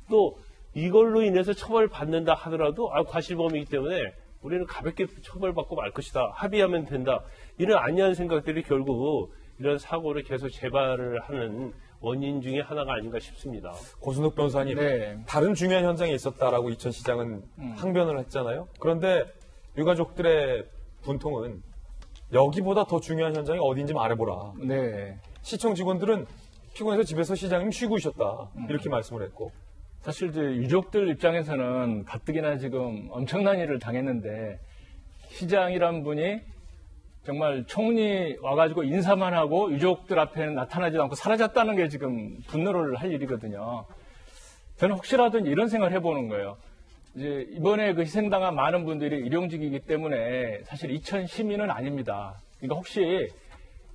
또 이걸로 인해서 처벌받는다 하더라도 과실범이기 때문에 우리는 가볍게 처벌받고 말 것이다. 합의하면 된다. 이런 안이한 생각들이 결국 이런 사고를 계속 재발을 하는 원인 중에 하나가 아닌가 싶습니다. 고순옥 변호사님, 네. 다른 중요한 현장에 있었다라고 이천시장은 항변을 했잖아요. 그런데 유가족들의 분통은 여기보다 더 중요한 현장이 어디인지 말해보라. 네. 시청 직원들은 피곤해서 집에서 시장님 쉬고 있었다. 이렇게 말씀을 했고. 사실 이제 유족들 입장에서는 가뜩이나 지금 엄청난 일을 당했는데 시장이란 분이 정말 총리 와가지고 인사만 하고 유족들 앞에는 나타나지도 않고 사라졌다는 게 지금 분노를 할 일이거든요. 저는 혹시라도 이런 생각을 해보는 거예요. 이제 이번에 그 희생당한 많은 분들이 일용직이기 때문에 사실 이천 시민은 아닙니다. 그러니까 혹시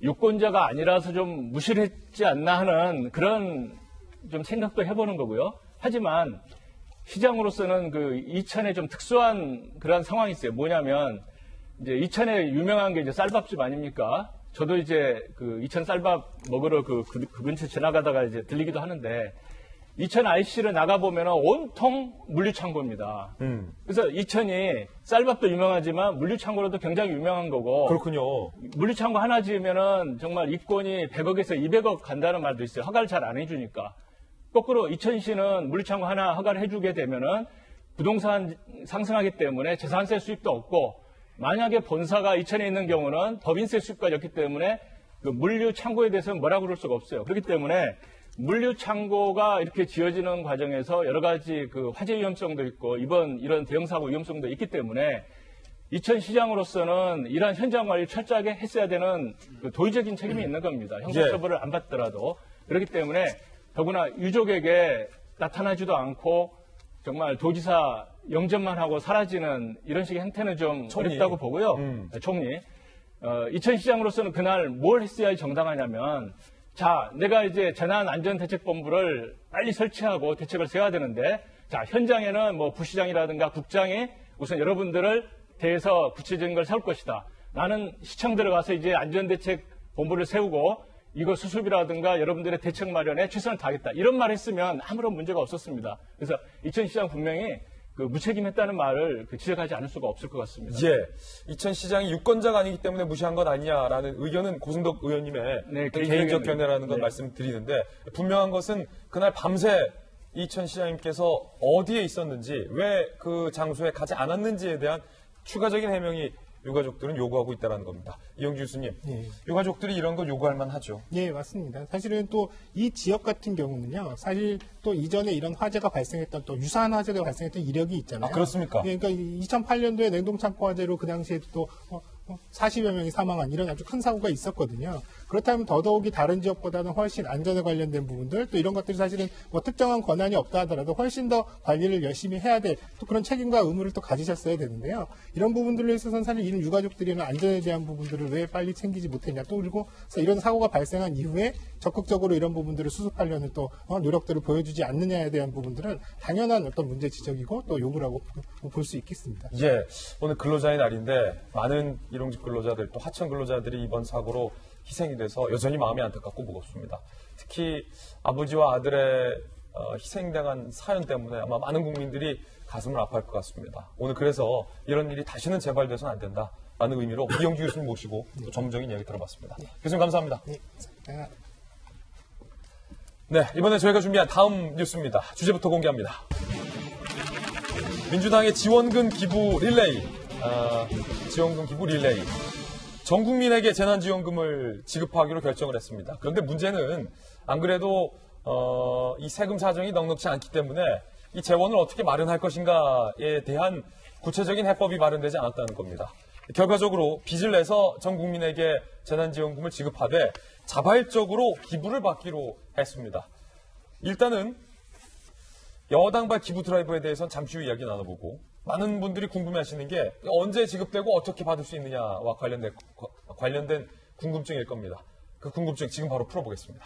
유권자가 아니라서 좀 무시를 했지 않나 하는 그런 좀 생각도 해보는 거고요. 하지만 시장으로서는 그 이천에 좀 특수한 그런 상황이 있어요. 뭐냐면 이제 이천에 유명한 게 이제 쌀밥집 아닙니까? 저도 이제 그 이천 쌀밥 먹으러 그 근처 지나가다가 이제 들리기도 하는데 이천 IC를 나가보면 온통 물류창고입니다. 그래서 이천이 쌀밥도 유명하지만 물류창고로도 굉장히 유명한 거고. 그렇군요. 물류창고 하나 지으면은 정말 입권이 100억에서 200억 간다는 말도 있어요. 허가를 잘 안 해주니까. 거꾸로 이천시는 물류창고 하나 허가를 해주게 되면은 부동산 상승하기 때문에 재산세 수입도 없고 만약에 본사가 이천에 있는 경우는 법인세 수입까지 없기 때문에 그 물류창고에 대해서는 뭐라고 그럴 수가 없어요. 그렇기 때문에 물류창고가 이렇게 지어지는 과정에서 여러 가지 그 화재 위험성도 있고 이런 대형사고 위험성도 있기 때문에 이천시장으로서는 이러한 현장 관리를 철저하게 했어야 되는 그 도의적인 책임이 있는 겁니다. 형사처벌을 안 받더라도. 그렇기 때문에 더구나 유족에게 나타나지도 않고 정말 도지사 영접만 하고 사라지는 이런 식의 행태는 좀 어렵다고 보고요. 총리. 이천시장으로서는 그날 뭘 했어야 정당하냐면 자, 내가 이제 재난안전대책본부를 빨리 설치하고 대책을 세워야 되는데 자, 현장에는 뭐 부시장이라든가 국장이 우선 여러분들을 대해서 구체적인 걸 세울 것이다. 나는 시청 들어가서 이제 안전대책본부를 세우고 이거 수습이라든가 여러분들의 대책 마련에 최선을 다하겠다. 이런 말 했으면 아무런 문제가 없었습니다. 그래서 이천시장 분명히 그 무책임했다는 말을 지적하지 않을 수가 없을 것 같습니다. 예. 이천시장이 유권자가 아니기 때문에 무시한 것 아니냐라는 의견은 고승덕 의원님의 네, 개인적 견해라는 건 네. 말씀드리는데 분명한 것은 그날 밤새 이천시장님께서 어디에 있었는지 왜 그 장소에 가지 않았는지에 대한 추가적인 해명이 유가족들은 요구하고 있다는 겁니다. 이영주 교수님, 예. 유가족들이 이런 거 요구할 만하죠. 예, 맞습니다. 사실은 또 이 지역 같은 경우는요, 사실 또 이전에 이런 화재가 발생했던 또 유사한 화재가 발생했던 이력이 있잖아요. 아, 그렇습니까? 예, 그러니까 2008년도에 냉동창고 화재로 그 당시에도 또 40여 명이 사망한 이런 아주 큰 사고가 있었거든요. 그렇다면 더더욱이 다른 지역보다는 훨씬 안전에 관련된 부분들 또 이런 것들이 사실은 뭐 특정한 권한이 없다 하더라도 훨씬 더 관리를 열심히 해야 될 또 그런 책임과 의무를 또 가지셨어야 되는데요. 이런 부분들로 있어서는 사실 이런 유가족들이는 안전에 대한 부분들을 왜 빨리 챙기지 못했냐 또 그리고 이런 사고가 발생한 이후에 적극적으로 이런 부분들을 수습하려는 또 노력들을 보여주지 않느냐에 대한 부분들은 당연한 어떤 문제 지적이고 또 요구라고 볼 수 있겠습니다. 예, 오늘 근로자의 날인데 많은 일용직 근로자들 또 하청 근로자들이 이번 사고로 희생이 돼서 여전히 마음이 안타깝고 무겁습니다. 특히 아버지와 아들의 희생당한 사연 때문에 아마 많은 국민들이 가슴을 아파할 것 같습니다. 오늘 그래서 이런 일이 다시는 재발돼서는 안 된다라는 의미로 이영주 교수님 모시고 또 전문적인 이야기 들어봤습니다. 교수님 감사합니다. 네. 네, 이번에 저희가 준비한 다음 뉴스입니다. 주제부터 공개합니다. 민주당의 지원금 기부 릴레이, 지원금 기부 릴레이. 전 국민에게 재난지원금을 지급하기로 결정을 했습니다. 그런데 문제는 안 그래도 이 세금 사정이 넉넉지 않기 때문에 이 재원을 어떻게 마련할 것인가에 대한 구체적인 해법이 마련되지 않았다는 겁니다. 결과적으로 빚을 내서 전 국민에게 재난지원금을 지급하되 자발적으로 기부를 받기로 했습니다. 일단은 여당발 기부 드라이브에 대해서는 잠시 후 이야기 나눠보고 많은 분들이 궁금해하시는 게 언제 지급되고 어떻게 받을 수 있느냐와 관련된 궁금증일 겁니다. 그 궁금증 지금 바로 풀어보겠습니다.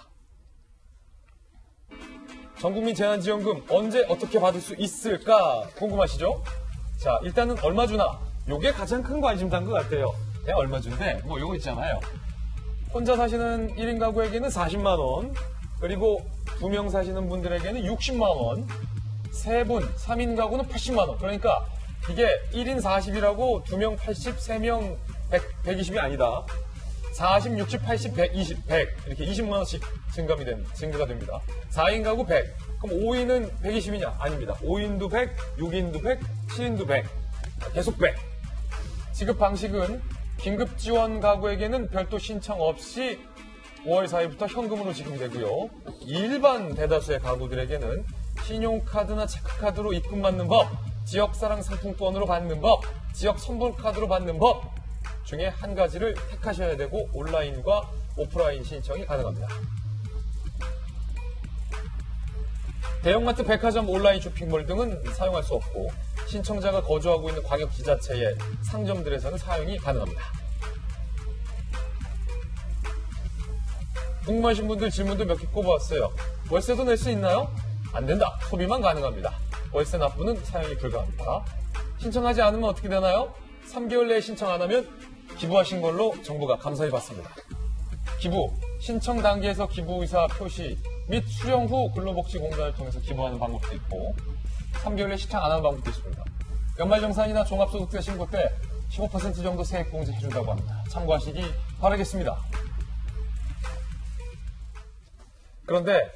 전국민 재난지원금 언제 어떻게 받을 수 있을까 궁금하시죠? 자, 일단은 얼마 주나? 요게 가장 큰 관심사인 것 같아요. 그냥 얼마 준대? 뭐 요거 있잖아요. 혼자 사시는 1인 가구에게는 40만 원, 그리고 2명 사시는 분들에게는 60만 원, 3분, 3인 가구는 80만 원. 그러니까 이게 1인 40이라고 2명 80, 3명 120이 아니다. 40, 60, 80, 120, 100 이렇게 20만 원씩 증가가 됩니다. 4인 가구 100. 그럼 5인은 120이냐? 아닙니다. 5인도 100, 6인도 100, 7인도 100. 계속 100. 지급 방식은 긴급 지원 가구에게는 별도 신청 없이 5월 4일부터 현금으로 지급이 되고요. 일반 대다수의 가구들에게는 신용카드나 체크카드로 입금 받는 법, 지역사랑 상품권으로 받는 법, 지역 선불카드로 받는 법 중에 한 가지를 택하셔야 되고 온라인과 오프라인 신청이 가능합니다. 대형마트, 백화점, 온라인 쇼핑몰 등은 사용할 수 없고 신청자가 거주하고 있는 광역 지자체의 상점들에서는 사용이 가능합니다. 궁금하신 분들 질문도 몇 개 꼽아왔어요. 월세도 낼 수 있나요? 안 된다. 소비만 가능합니다. 월세 납부는 사용이 불가합니다. 신청하지 않으면 어떻게 되나요? 3개월 내에 신청 안 하면 기부하신 걸로 정부가 감사히 받습니다. 기부, 신청 단계에서 기부 의사 표시 및 수령 후 근로복지공단을 통해서 기부하는 방법도 있고 3개월 내에 신청 안 하는 방법도 있습니다. 연말정산이나 종합소득세 신고 때 15% 정도 세액공제 해준다고 합니다. 참고하시기 바라겠습니다. 그런데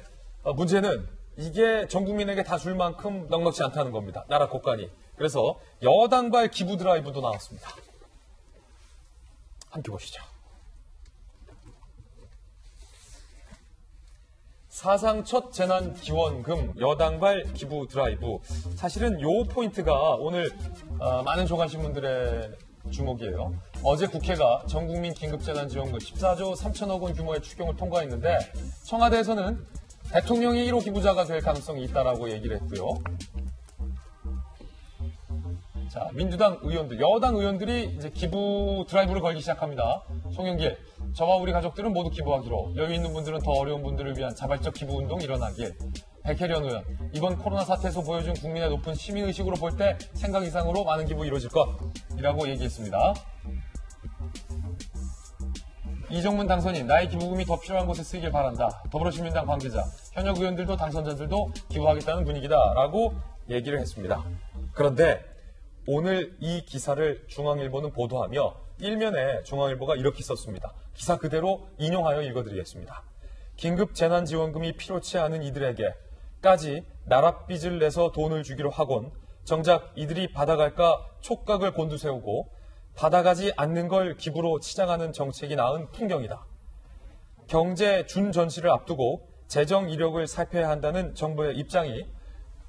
문제는 이게 전 국민에게 다 줄 만큼 넉넉지 않다는 겁니다. 나라 곳간이. 그래서 여당발 기부 드라이브도 나왔습니다. 함께 보시죠. 사상 첫 재난지원금 여당발 기부 드라이브. 사실은 요 포인트가 오늘 많은 조간신문들의 주목이에요. 어제 국회가 전국민 긴급재난지원금 14조 3천억 원 규모의 추경을 통과했는데 청와대에서는 대통령이 1호 기부자가 될 가능성이 있다라고 얘기를 했고요. 자, 민주당 의원들, 여당 의원들이 이제 기부 드라이브를 걸기 시작합니다. 송영길, 저와 우리 가족들은 모두 기부하기로, 여유 있는 분들은 더 어려운 분들을 위한 자발적 기부 운동 일어나길. 백혜련 의원, 이번 코로나 사태에서 보여준 국민의 높은 시민의식으로 볼 때 생각 이상으로 많은 기부 이루어질 것이라고 얘기했습니다. 이정문 당선인, 나의 기부금이 더 필요한 곳에 쓰이길 바란다. 더불어시민당 관계자, 현역 의원들도 당선자들도 기부하겠다는 분위기다라고 얘기를 했습니다. 그런데 오늘 이 기사를 중앙일보는 보도하며 일면에 중앙일보가 이렇게 썼습니다. 기사 그대로 인용하여 읽어드리겠습니다. 긴급 재난지원금이 필요치 않은 이들에게까지 나랏빚을 내서 돈을 주기로 하곤 정작 이들이 받아갈까 촉각을 곤두세우고 받아가지 않는 걸 기부로 치장하는 정책이 낳은 풍경이다. 경제 준전시를 앞두고 재정 이력을 살펴야 한다는 정부의 입장이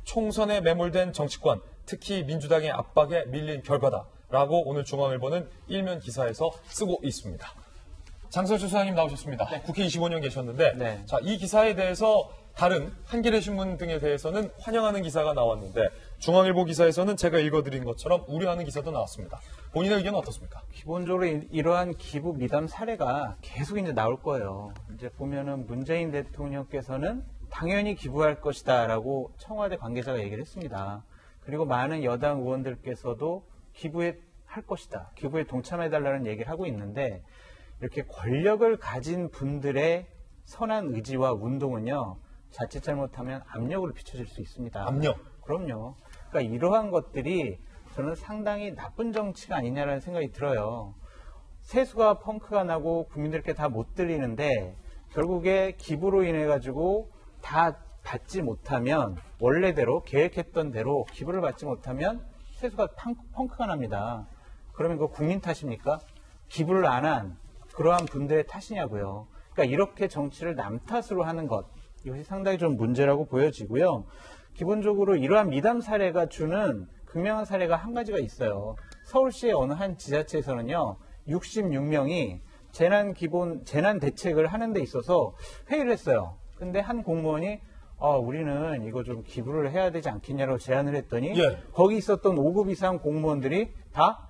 총선에 매몰된 정치권, 특히 민주당의 압박에 밀린 결과다라고 오늘 중앙일보는 일면 기사에서 쓰고 있습니다. 장성철 소장님 나오셨습니다. 네. 국회 25년 계셨는데 네. 자, 이 기사에 대해서 다른 한겨레 신문 등에 대해서는 환영하는 기사가 나왔는데 중앙일보 기사에서는 제가 읽어드린 것처럼 우려하는 기사도 나왔습니다. 본인의 의견은 어떻습니까? 기본적으로 이러한 기부 미담 사례가 계속 이제 나올 거예요. 이제 보면은 문재인 대통령께서는 당연히 기부할 것이다라고 청와대 관계자가 얘기를 했습니다. 그리고 많은 여당 의원들께서도 기부에 할 것이다. 기부에 동참해달라는 얘기를 하고 있는데 이렇게 권력을 가진 분들의 선한 의지와 운동은요. 자칫 잘못하면 압력으로 비춰질 수 있습니다. 압력? 그럼요. 그러니까 이러한 것들이 저는 상당히 나쁜 정치가 아니냐라는 생각이 들어요. 세수가 펑크가 나고 국민들께 다 못 들리는데 결국에 기부로 인해 가지고 다 받지 못하면 원래대로 계획했던 대로 기부를 받지 못하면 세수가 펑크가 납니다. 그러면 그거 국민 탓입니까? 기부를 안 한 그러한 분들의 탓이냐고요. 그러니까 이렇게 정치를 남 탓으로 하는 것 이것이 상당히 좀 문제라고 보여지고요. 기본적으로 이러한 미담 사례가 주는 극명한 사례가 한 가지가 있어요. 서울시의 어느 한 지자체에서는요. 66명이 재난 대책을 하는 데 있어서 회의를 했어요. 근데 한 공무원이 우리는 이거 좀 기부를 해야 되지 않겠냐고 제안을 했더니 예. 거기 있었던 5급 이상 공무원들이 다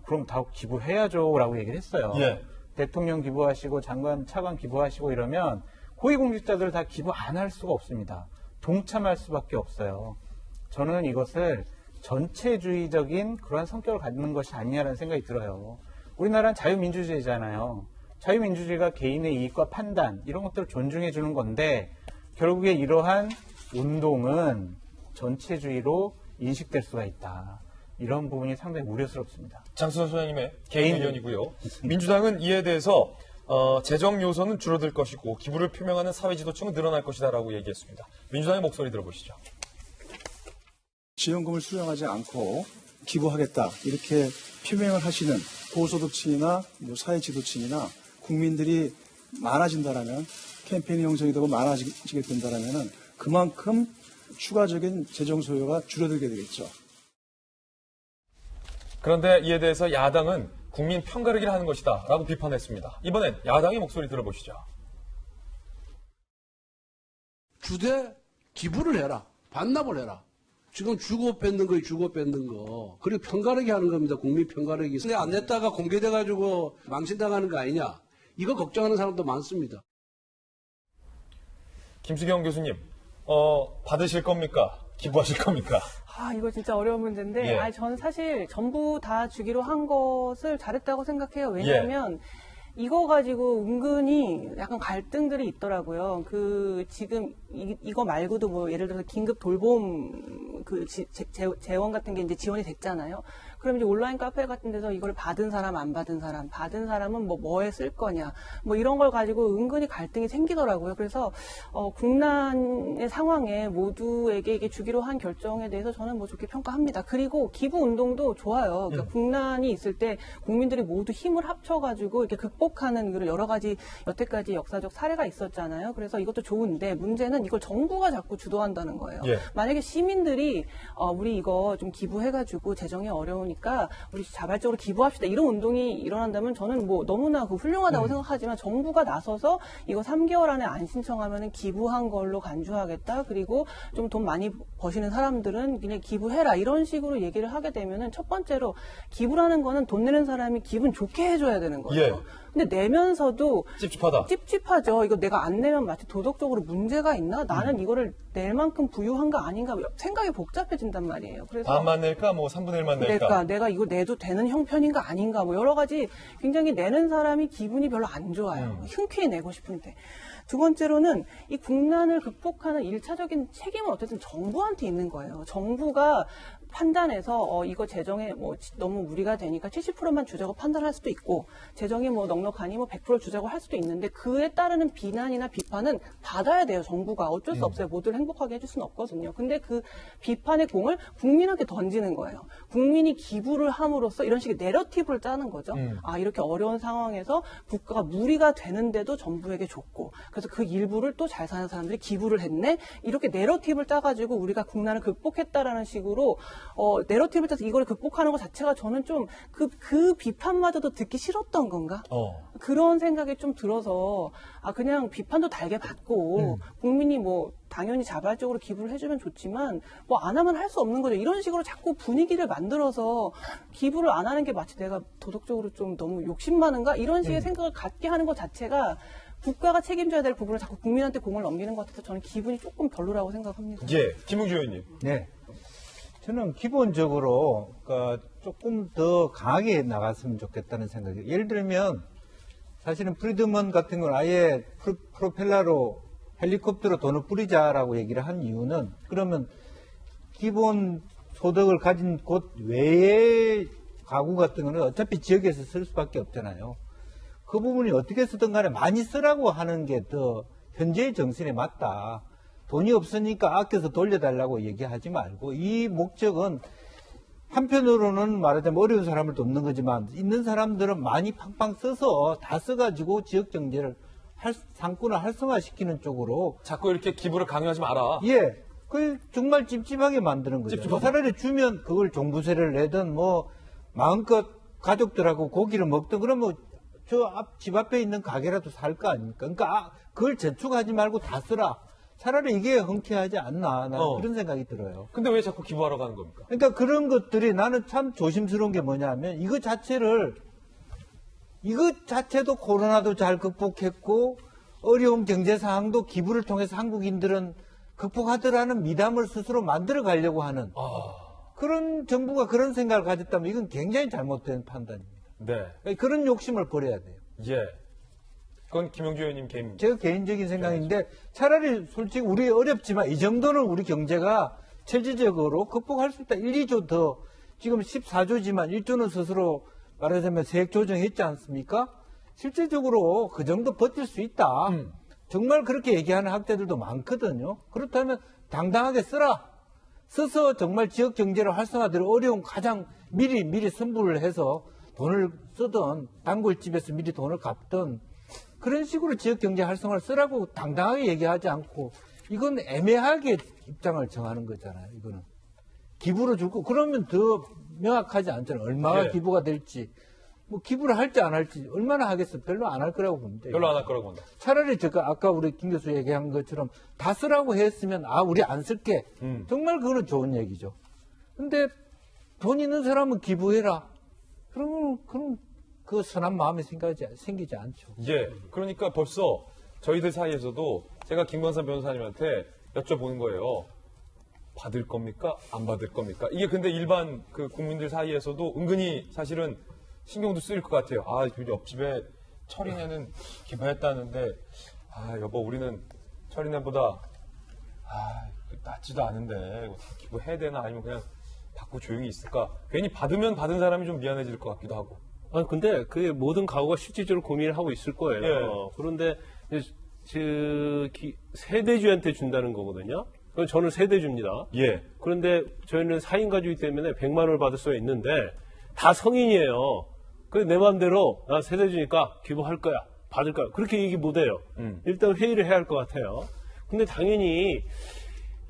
그럼 다 기부해야죠 라고 얘기를 했어요. 예. 대통령 기부하시고 장관, 차관 기부하시고 이러면 고위공직자들 다 기부 안 할 수가 없습니다. 동참할 수밖에 없어요. 저는 이것을 전체주의적인 그러한 성격을 갖는 것이 아니냐라는 생각이 들어요. 우리나라는 자유민주주의잖아요. 자유민주주의가 개인의 이익과 판단 이런 것들을 존중해 주는 건데 결국에 이러한 운동은 전체주의로 인식될 수가 있다. 이런 부분이 상당히 우려스럽습니다. 장순선 소장님의 개인 의견이고요. 민주당은 이에 대해서 재정 요소는 줄어들 것이고 기부를 표명하는 사회 지도층은 늘어날 것이다라고 얘기했습니다. 민주당의 목소리 들어보시죠. 지원금을 수령하지 않고 기부하겠다 이렇게 표명을 하시는 고소득층이나 사회 지도층이나 국민들이 많아진다라면 캠페인이 형성이 되고 많아지게 된다라면 그만큼 추가적인 재정 소요가 줄어들게 되겠죠. 그런데 이에 대해서 야당은 국민 편가르기를 하는 것이다 라고 비판했습니다. 이번엔 야당의 목소리 들어보시죠. 주되 기부를 해라. 반납을 해라. 지금 주고 뺏는 거에 주고 뺏는 거. 그리고 편가르기 하는 겁니다. 국민 편가르기. 근데 안 냈다가 공개돼가지고 망신당하는 거 아니냐. 이거 걱정하는 사람도 많습니다. 김수경 교수님, 받으실 겁니까? 기부하실 겁니까? 이거 진짜 어려운 문제인데, 예. 저는 사실 전부 다 주기로 한 것을 잘했다고 생각해요. 왜냐하면 이거 가지고 은근히 약간 갈등들이 있더라고요. 지금 이거 말고도 뭐 예를 들어서 긴급 돌봄 재원 같은 게 이제 지원이 됐잖아요. 그럼 이제 온라인 카페 같은 데서 이걸 받은 사람, 안 받은 사람은 뭐에 쓸 거냐, 뭐 이런 걸 가지고 은근히 갈등이 생기더라고요. 그래서, 국난의 상황에 모두에게 이게 주기로 한 결정에 대해서 저는 뭐 좋게 평가합니다. 그리고 기부 운동도 좋아요. 그러니까 국난이 있을 때 국민들이 모두 힘을 합쳐가지고 이렇게 극복하는 그런 여러 가지 여태까지 역사적 사례가 있었잖아요. 그래서 이것도 좋은데 문제는 이걸 정부가 자꾸 주도한다는 거예요. 예. 만약에 시민들이, 우리 이거 좀 기부해가지고 재정이 어려우니까 우리 자발적으로 기부합시다. 이런 운동이 일어난다면 저는 뭐 너무나 훌륭하다고 생각하지만 정부가 나서서 이거 3개월 안에 안 신청하면 기부한 걸로 간주하겠다. 그리고 좀 돈 많이 버시는 사람들은 그냥 기부해라. 이런 식으로 얘기를 하게 되면은 첫 번째로 기부라는 거는 돈 내는 사람이 기분 좋게 해줘야 되는 거예요. 예. 근데 내면서도 찝찝하다. 찝찝하죠. 이거 내가 안 내면 마치 도덕적으로 문제가 있나? 나는 이거를 낼 만큼 부유한 거 아닌가? 생각이 복잡해진단 말이에요. 그래서 반만 낼까? 뭐 3분의 1만 낼까? 내가 이거 내도 되는 형편인가 아닌가? 뭐 여러 가지 굉장히 내는 사람이 기분이 별로 안 좋아요. 흔쾌히 내고 싶은데. 두 번째로는 이 국난을 극복하는 1차적인 책임은 어쨌든 정부한테 있는 거예요. 정부가 판단해서 이거 재정에 뭐 너무 무리가 되니까 70%만 주자고 판단할 수도 있고 재정이 뭐 넉넉하니 뭐 100% 주자고 할 수도 있는데 그에 따르는 비난이나 비판은 받아야 돼요. 정부가 어쩔 수 없어요. 모두를 행복하게 해줄 수는 없거든요. 근데 그 비판의 공을 국민한테 던지는 거예요. 국민이 기부를 함으로써 이런 식의 내러티브를 짜는 거죠. 이렇게 어려운 상황에서 국가가 무리가 되는데도 정부에게 줬고 그래서 그 일부를 또 잘 사는 사람들이 기부를 했네. 이렇게 내러티브를 짜가지고 우리가 국난을 극복했다라는 식으로 내러티브를 짜서 이걸 극복하는 것 자체가 저는 좀 그 비판마저도 듣기 싫었던 건가? 그런 생각이 좀 들어서 그냥 비판도 달게 받고 국민이 뭐 당연히 자발적으로 기부를 해주면 좋지만 뭐 안 하면 할 수 없는 거죠. 이런 식으로 자꾸 분위기를 만들어서 기부를 안 하는 게 마치 내가 도덕적으로 좀 너무 욕심 많은가? 이런 식의 생각을 갖게 하는 것 자체가 국가가 책임져야 될 부분을 자꾸 국민한테 공을 넘기는 것 같아서 저는 기분이 조금 별로라고 생각합니다. 예, 김웅주 의원님. 네. 저는 기본적으로 조금 더 강하게 나갔으면 좋겠다는 생각이에요. 예를 들면 사실은 프리드먼 같은 건 아예 프로펠러로 헬리콥터로 돈을 뿌리자라고 얘기를 한 이유는 그러면 기본 소득을 가진 곳 외의 가구 같은 거는 어차피 지역에서 쓸 수밖에 없잖아요. 그 부분이 어떻게 쓰든 간에 많이 쓰라고 하는 게 더 현재의 정신에 맞다. 돈이 없으니까 아껴서 돌려달라고 얘기하지 말고 이 목적은 한편으로는 말하자면 어려운 사람을 돕는 거지만 있는 사람들은 많이 팡팡 써서 다 써가지고 지역 경제를 상권을 활성화시키는 쪽으로 자꾸 이렇게 기부를 강요하지 마라. 예, 그걸 정말 찝찝하게 만드는 거죠. 찝찝하게. 차라리 주면 그걸 종부세를 내든 뭐 마음껏 가족들하고 고기를 먹든 그러면 저 집 앞에 있는 가게라도 살 거 아닙니까? 그러니까 그걸 저축하지 말고 다 쓰라. 차라리 이게 흔쾌하지 않나 나는 그런 생각이 들어요. 근데 왜 자꾸 기부하러 가는 겁니까? 그러니까 그런 것들이 나는 참 조심스러운 게 뭐냐면 이거 자체도 코로나도 잘 극복했고 어려운 경제 상황도 기부를 통해서 한국인들은 극복하더라는 미담을 스스로 만들어 가려고 하는 그런 정부가 그런 생각을 가졌다면 이건 굉장히 잘못된 판단입니다. 네. 그런 욕심을 버려야 돼요. 예. 그건 김용주 의원님 개인. 제가 개인적인 생각인데 차라리 솔직히 우리 어렵지만 이 정도는 우리 경제가 체질적으로 극복할 수 있다. 1, 2조 더, 지금 14조지만 1조는 스스로 말하자면 세액 조정했지 않습니까? 실질적으로 그 정도 버틸 수 있다. 정말 그렇게 얘기하는 학자들도 많거든요. 그렇다면 당당하게 써라. 써서 정말 지역 경제를 활성화될 어려운 가장 미리 선불을 해서 돈을 쓰던 단골집에서 미리 돈을 갚던 그런 식으로 지역 경제 활성화를 쓰라고 당당하게 얘기하지 않고 이건 애매하게 입장을 정하는 거잖아요. 이거는 기부로 주고 그러면 더 명확하지 않잖아요. 얼마나 예. 기부가 될지. 뭐 기부를 할지 안 할지 얼마나 하겠어? 별로 안 할 거라고 봅니다. 별로 안 할 거라고 본다. 차라리 제가 아까 우리 김 교수 얘기한 것처럼 다 쓰라고 했으면 우리 안 쓸게. 정말 그거는 좋은 얘기죠. 근데 돈 있는 사람은 기부해라. 그럼 그 선한 마음이 생기지 않죠. 예. 그러니까 벌써 저희들 사이에서도 제가 김건삼 변호사님한테 여쭤보는 거예요. 받을 겁니까? 안 받을 겁니까? 이게 근데 일반 그 국민들 사이에서도 은근히 사실은 신경도 쓰일 것 같아요. 아, 그 옆집에 철이네는 기부했다는데, 아, 여보, 우리는 철이네보다, 낫지도 않은데, 이거 기부해야 되나? 아니면 그냥 받고 조용히 있을까? 괜히 받으면 받은 사람이 좀 미안해질 것 같기도 하고. 아, 근데 그게 모든 가구가 실질적으로 고민을 하고 있을 거예요. 예. 그런데, 세대주한테 준다는 거거든요. 그럼 저는 세대주입니다. 예. 그런데 저희는 4인 가족이기 때문에 100만 원을 받을 수가 있는데, 다 성인이에요. 그래서 내 마음대로 나 세대주니까 기부할 거야. 받을 거야. 그렇게 얘기 못 해요. 일단 회의를 해야 할 것 같아요. 근데 당연히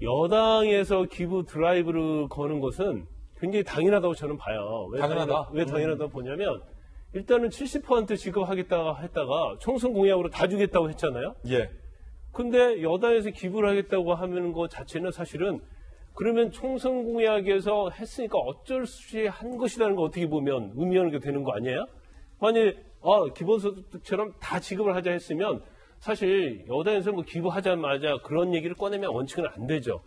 여당에서 기부 드라이브를 거는 것은 굉장히 당연하다고 저는 봐요. 당연하다? 왜 당연하다고 보냐면 일단은 70% 지급하겠다고 했다가 총선 공약으로 다 주겠다고 했잖아요. 예. 근데 여당에서 기부를 하겠다고 하는 것 자체는 사실은 그러면 총선 공약에서 했으니까 어쩔 수 없이 한 것이라는 거 어떻게 보면 의미하는 게 되는 거 아니에요? 만약에 기본소득처럼 다 지급을 하자 했으면 사실 여당에서 뭐 기부하자마자 그런 얘기를 꺼내면 원칙은 안 되죠.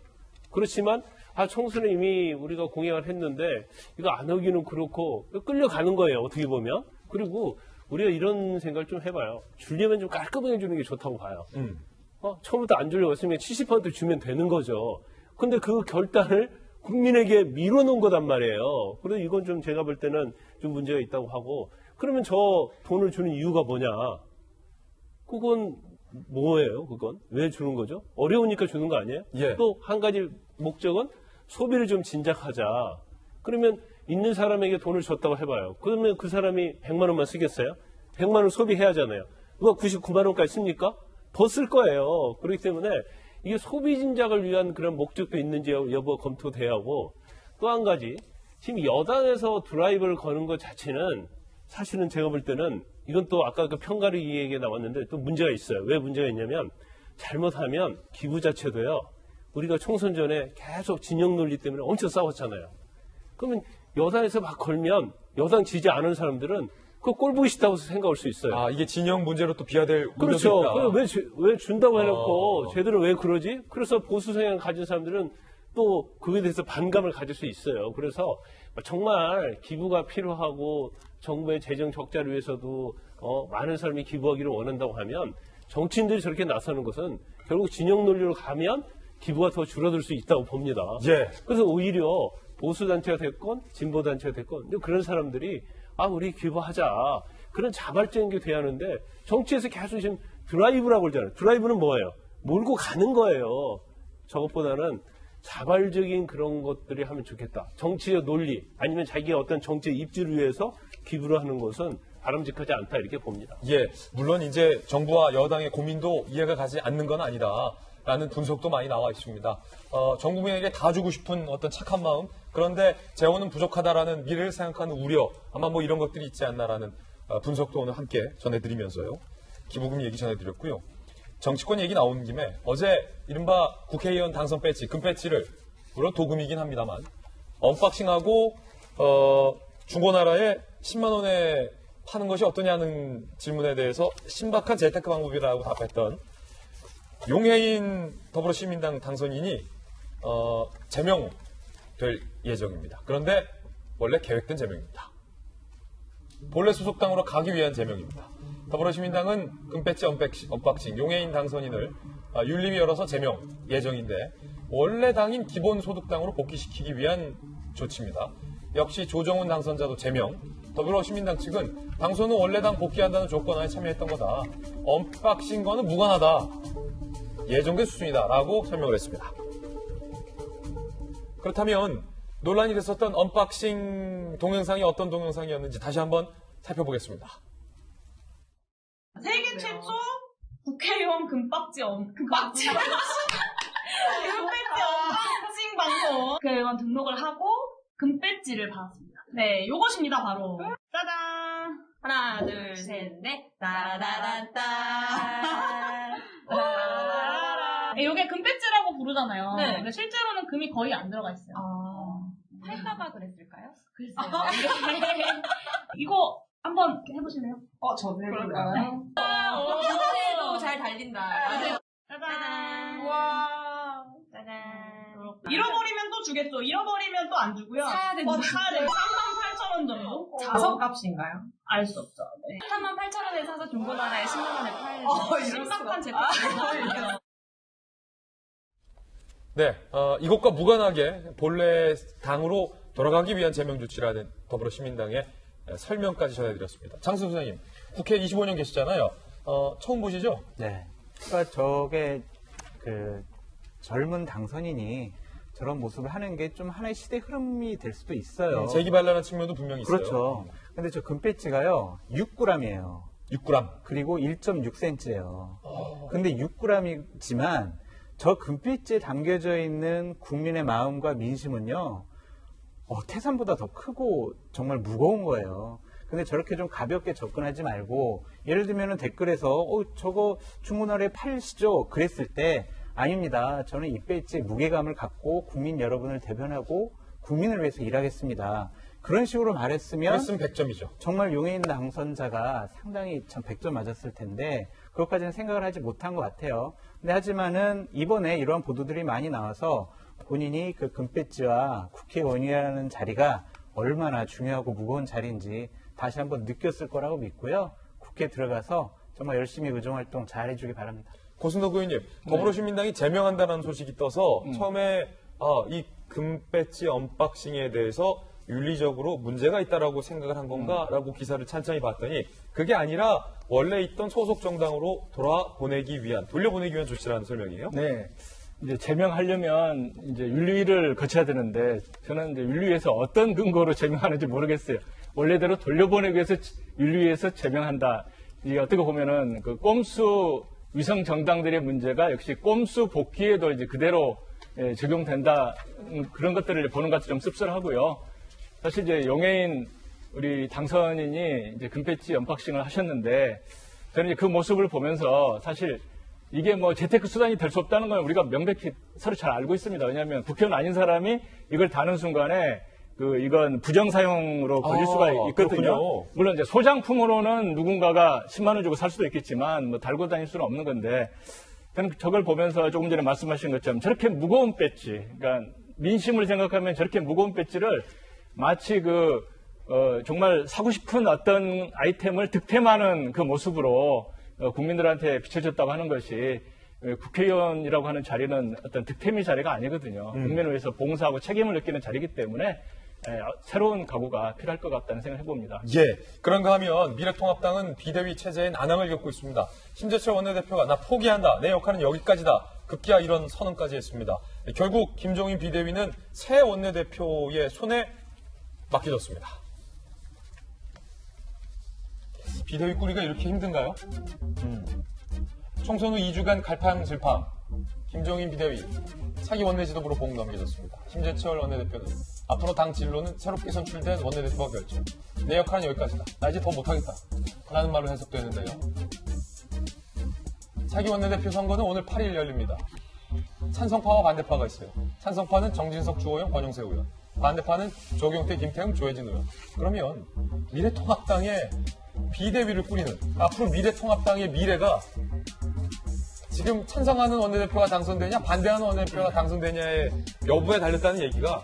그렇지만 총선에 이미 우리가 공약을 했는데 이거 안 하기는 그렇고 끌려가는 거예요. 어떻게 보면. 그리고 우리가 이런 생각을 좀 해봐요. 주려면 좀 깔끔하게 주는 게 좋다고 봐요. 처음부터 안 주려고 했으면 70% 주면 되는 거죠. 근데 그 결단을 국민에게 밀어놓은 거단 말이에요. 그래서 이건 좀 제가 볼 때는 좀 문제가 있다고 하고, 그러면 저 돈을 주는 이유가 뭐냐? 그건 뭐예요? 그건 왜 주는 거죠? 어려우니까 주는 거 아니에요? 예. 또 한 가지 목적은 소비를 좀 진작하자. 그러면 있는 사람에게 돈을 줬다고 해봐요. 그러면 그 사람이 100만 원만 쓰겠어요? 100만 원 소비해야 하잖아요. 누가 99만 원까지 씁니까? 더 쓸 거예요. 그렇기 때문에 이게 소비 진작을 위한 그런 목적도 있는지 여부 검토돼야 하고, 또 한 가지 지금 여당에서 드라이브를 거는 것 자체는 사실은 제가 볼 때는 이건 또 아까 그 편가르기 얘기가 나왔는데 또 문제가 있어요. 왜 문제가 있냐면 잘못하면 기부 자체도요. 우리가 총선 전에 계속 진영 논리 때문에 엄청 싸웠잖아요. 그러면 여당에서 막 걸면 여당 지지 않은 사람들은 그 꼴 보기 싫다고 생각할 수 있어요. 이게 진영 문제로 또 비화될 그렇죠. 우려도 있다. 왜 준다고 해놓고 쟤들은 왜 그러지? 그래서 보수 성향을 가진 사람들은 또 그에 대해서 반감을 가질 수 있어요. 그래서 정말 기부가 필요하고 정부의 재정 적자를 위해서도 많은 사람이 기부하기를 원한다고 하면 정치인들이 저렇게 나서는 것은 결국 진영 논리로 가면 기부가 더 줄어들 수 있다고 봅니다. 예. 그래서 오히려 보수단체가 됐건 진보단체가 됐건 그런 사람들이 우리 기부하자. 그런 자발적인 게 돼야 하는데 정치에서 계속 지금 드라이브라고 그러잖아요. 드라이브는 뭐예요? 몰고 가는 거예요. 저것보다는 자발적인 그런 것들이 하면 좋겠다. 정치의 논리 아니면 자기의 어떤 정치의 입지를 위해서 기부를 하는 것은 바람직하지 않다 이렇게 봅니다. 예, 물론 이제 정부와 여당의 고민도 이해가 가지 않는 건 아니다라는 분석도 많이 나와 있습니다. 전 국민에게 다 주고 싶은 어떤 착한 마음, 그런데 재원은 부족하다라는 미래를 생각하는 우려, 아마 뭐 이런 것들이 있지 않나라는 분석도 오늘 함께 전해드리면서요. 기부금 얘기 전해드렸고요. 정치권 얘기 나온 김에 어제 이른바 국회의원 당선 배지, 금 배지를 물론 도금이긴 합니다만 언박싱하고 중고나라에 10만 원에 파는 것이 어떠냐는 질문에 대해서 신박한 재테크 방법이라고 답했던 용해인 더불어시민당 당선인이 제명될 예정입니다. 그런데 원래 계획된 제명입니다. 본래 소속당으로 가기 위한 제명입니다. 더불어시민당은 금배지 언박싱 용해인 당선인을 윤리위 열어서 제명 예정인데 원래 당인 기본소득당으로 복귀시키기 위한 조치입니다. 역시 조정훈 당선자도 제명, 더불어시민당 측은 당선 후 원래 당 복귀한다는 조건하에 참여했던 거다. 언박싱과는 무관하다. 예정된 수준이다라고 설명을 했습니다. 그렇다면 논란이 됐었던 언박싱 동영상이 어떤 동영상이었는지 다시 한번 살펴보겠습니다. 세계 최초 국회의원 금박지 금박지 언박싱 방송 국회의원 등록을 하고 금배지를 받았습니다. 네, 요것입니다 바로. 짜잔. 하나, 둘, 셋, 넷. 따다단따. 요게 금배지라고 부르잖아요. 네. 근데 실제로는 금이 거의 안 들어가 있어요. 할까봐 그랬을까요? 글쎄요. 이거 한번 해보실래요? 저도 그럴까요? 해도 잘 달린다. 짜잔. 와. 짜잔. 잃어버리면 또 주겠죠. 잃어버리면 또 안 주고요. 사야 되는 사야 돼요. 38,000원 정도? 자석값인가요? 알 수 없죠. 네. 38,000원에 사서 중고나라에 10만원에 팔는 신박한 제품이에요. 네, 이것과 무관하게 본래 당으로 돌아가기 위한 제명 조치라는 더불어시민당의 설명까지 전해드렸습니다. 장승 선생님, 국회 25년 계시잖아요. 처음 보시죠? 네. 그러니까 저게 젊은 당선인이 저런 모습을 하는 게 좀 하나의 시대 흐름이 될 수도 있어요. 재기발랄한 측면도 분명히 있어요. 그렇죠. 근데 저 금배지가요, 6g이에요. 6g. 그리고 1.6cm예요. 근데 6g이지만 저 금배지에 담겨져 있는 국민의 마음과 민심은요, 태산보다 더 크고 정말 무거운 거예요. 근데 저렇게 좀 가볍게 접근하지 말고, 예를 들면 댓글에서 저거 중고나라에 팔시죠? 그랬을 때 아닙니다. 저는 이 배지의 무게감을 갖고 국민 여러분을 대변하고 국민을 위해서 일하겠습니다. 그런 식으로 말했으면 그랬으면 100점이죠. 정말 용해인 당선자가 상당히 참 100점 맞았을 텐데 그것까지는 생각을 하지 못한 것 같아요. 근데 하지만은 이번에 이러한 보도들이 많이 나와서 본인이 그 금배지와 국회의원이라는 자리가 얼마나 중요하고 무거운 자리인지 다시 한번 느꼈을 거라고 믿고요. 국회에 들어가서 정말 열심히 의정활동 잘 해주기 바랍니다. 고승덕 의원님, 더불어시민당이 제명한다는 소식이 떠서 처음에 이 금배지 언박싱에 대해서 윤리적으로 문제가 있다라고 생각을 한 건가라고 기사를 찬찬히 봤더니 그게 아니라 원래 있던 소속 정당으로 돌려보내기 위한 조치라는 설명이에요. 네. 이제 제명하려면 이제 윤리위를 거쳐야 되는데 저는 이제 윤리위에서 어떤 근거로 제명하는지 모르겠어요. 원래대로 돌려보내기 위해서 윤리위에서 제명한다. 이게 어떻게 보면은 그 꼼수 위성 정당들의 문제가 역시 꼼수 복귀에도 이제 그대로 적용된다. 그런 것들을 보는 것 같이 좀 씁쓸하고요. 사실 이제 용해인 우리 당선인이 이제 금배지 언박싱을 하셨는데 저는 이제 그 모습을 보면서 사실 이게 뭐 재테크 수단이 될 수 없다는 건 우리가 명백히 서로 잘 알고 있습니다. 왜냐하면 국회의원 아닌 사람이 이걸 다는 순간에 이건 부정사용으로 걸릴 수가 있거든요. 그렇군요. 물론 이제 소장품으로는 누군가가 10만 원 주고 살 수도 있겠지만 뭐 달고 다닐 수는 없는 건데 저는 저걸 보면서 조금 전에 말씀하신 것처럼 저렇게 무거운 배지, 그러니까 민심을 생각하면 저렇게 무거운 배지를 마치 정말 사고 싶은 어떤 아이템을 득템하는 그 모습으로 국민들한테 비춰졌다고 하는 것이 국회의원이라고 하는 자리는 어떤 득템의 자리가 아니거든요. 국민을 위해서 봉사하고 책임을 느끼는 자리이기 때문에 새로운 각오가 필요할 것 같다는 생각을 해봅니다. 예. 그런가 하면 미래통합당은 비대위 체제에 난항을 겪고 있습니다. 심재철 원내대표가 나 포기한다. 내 역할은 여기까지다. 급기야 이런 선언까지 했습니다. 결국 김종인 비대위는 새 원내대표의 손에 맡겨졌습니다. 비대위 꾸리가 이렇게 힘든가요? 총선 후 2주간 갈팡질팡. 김종인 비대위 차기 원내지도부로 보고 넘겨졌습니다. 심재철 원내대표는 앞으로 당 진로는 새롭게 선출된 원내대표가 결정. 내 역할은 여기까지다. 나 이제 더 못하겠다. 라는 말로 해석되는데요. 차기 원내대표 선거는 오늘 8일 열립니다. 찬성파와 반대파가 있어요. 찬성파는 정진석, 주호영, 권영세 의원. 반대파는 조경태, 김태형, 조혜진 의원. 그러면 미래통합당의 비대위를 꾸리는 앞으로 미래통합당의 미래가 지금 찬성하는 원내대표가 당선되냐 반대하는 원내대표가 당선되냐의 여부에 달렸다는 얘기가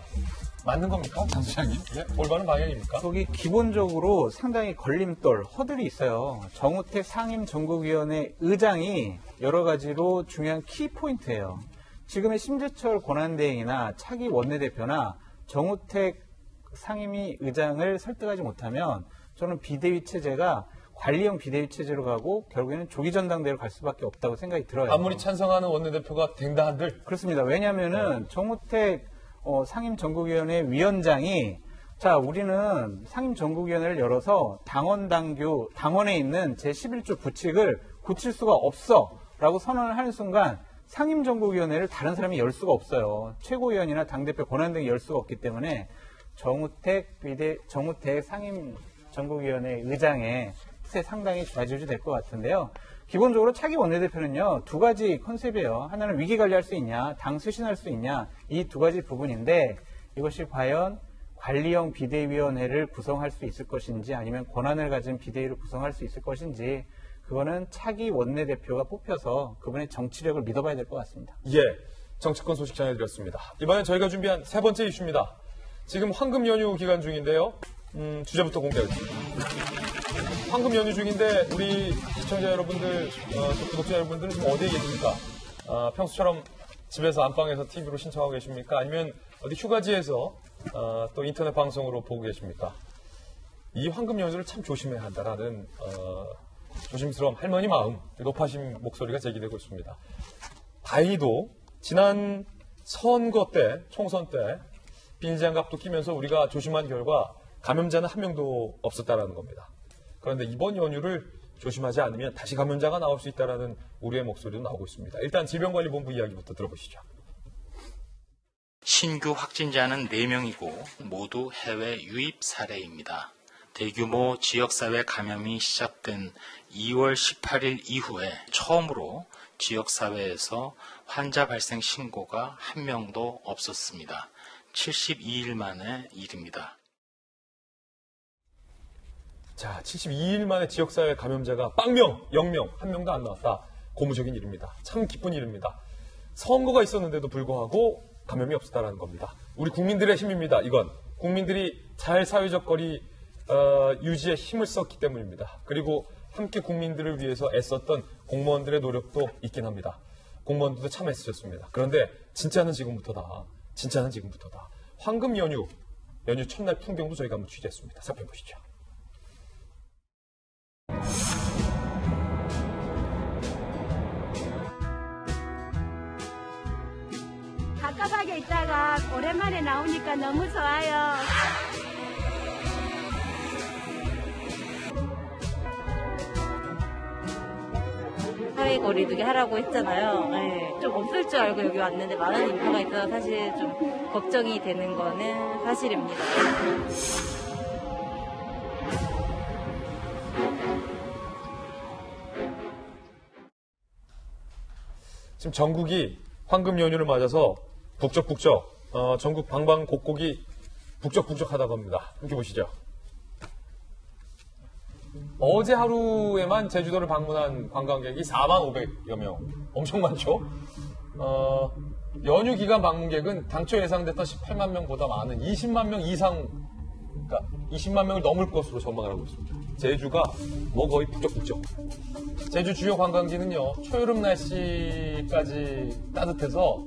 맞는 겁니까? 장 소장님? 예? 올바른 방향입니까? 거기 기본적으로 상당히 걸림돌, 허들이 있어요. 정우택 상임정국위원회 의장이 여러 가지로 중요한 키포인트예요. 지금의 심재철 권한대행이나 차기 원내대표나 정우택 상임위 의장을 설득하지 못하면 저는 비대위 체제가 관리형 비대위 체제로 가고 결국에는 조기 전당대회로 갈 수밖에 없다고 생각이 들어요. 아무리 찬성하는 원내대표가 된다 한들 그렇습니다. 왜냐하면은 정우택 상임정국위원회 위원장이 자 우리는 상임정국위원회를 열어서 당원에 있는 제11조 부칙을 고칠 수가 없어라고 선언을 하는 순간 상임정국위원회를 다른 사람이 열 수가 없어요. 최고위원이나 당대표 권한대행이 열 수가 없기 때문에 정우택 상임정국위원회 의장의 뜻에 상당히 좌지우지 될 것 같은데요. 기본적으로 차기 원내대표는요, 두 가지 컨셉이에요. 하나는 위기 관리할 수 있냐, 당 쇄신할 수 있냐, 이 두 가지 부분인데 이것이 과연 관리형 비대위원회를 구성할 수 있을 것인지 아니면 권한을 가진 비대위를 구성할 수 있을 것인지 그거는 차기 원내대표가 뽑혀서 그분의 정치력을 믿어봐야 될 것 같습니다. 예, 정치권 소식 전해드렸습니다. 이번엔 저희가 준비한 세 번째 이슈입니다. 지금 황금 연휴 기간 중인데요. 주제부터 공개하겠습니다. 황금 연휴 중인데 우리 시청자 여러분들, 또 구독자 여러분들은 지금 어디에 계십니까? 평소처럼 집에서 안방에서 TV로 신청하고 계십니까? 아니면 어디 휴가지에서 또 인터넷 방송으로 보고 계십니까? 이 황금 연휴를 참 조심해야 한다라는 조심스러운 할머니 마음, 높아심 목소리가 제기되고 있습니다. 다행히도 지난 선거 때, 총선 때 비닐장갑도 끼면서 우리가 조심한 결과 감염자는 한 명도 없었다라는 겁니다. 그런데 이번 연휴를 조심하지 않으면 다시 감염자가 나올 수 있다는 우려의 목소리도 나오고 있습니다. 일단 질병관리본부 이야기부터 들어보시죠. 신규 확진자는 4명이고 모두 해외 유입 사례입니다. 대규모 지역사회 감염이 시작된 2월 18일 이후에 처음으로 지역사회에서 환자 발생 신고가 한 명도 없었습니다. 72일 만의 일입니다. 자, 72일 만에 지역사회 감염자가 0명, 한 명도 안 나왔다. 고무적인 일입니다. 참 기쁜 일입니다. 선거가 있었는데도 불구하고 감염이 없었다는 겁니다. 우리 국민들의 힘입니다. 이건 국민들이 잘 사회적 거리 유지에 힘을 썼기 때문입니다. 그리고 함께 국민들을 위해서 애썼던 공무원들의 노력도 있긴 합니다. 공무원들도 참 애쓰셨습니다. 그런데 진짜는 지금부터다. 황금 연휴 첫날 풍경도 저희가 한번 취재했습니다. 살펴보시죠. 갑갑하게 있다가 오랜만에 나오니까 너무 좋아요. 사회 거리두기 하라고 했잖아요. 네. 좀 없을 줄 알고 여기 왔는데 많은 인파가 있어서 사실 좀 걱정이 되는 거는 사실입니다. 지금 전국이 황금 연휴를 맞아서 북적북적 전국 방방곡곡이 북적북적하다고 합니다. 함께 보시죠. 어제 하루에만 제주도를 방문한 관광객이 4만 500여 명. 엄청 많죠? 연휴 기간 방문객은 당초 예상됐던 18만 명보다 많은 20만 명 이상, 그러니까 20만 명을 넘을 것으로 전망을 하고 있습니다. 제주가 뭐 거의 북적북적. 제주 주요 관광지는요, 초여름 날씨까지 따뜻해서,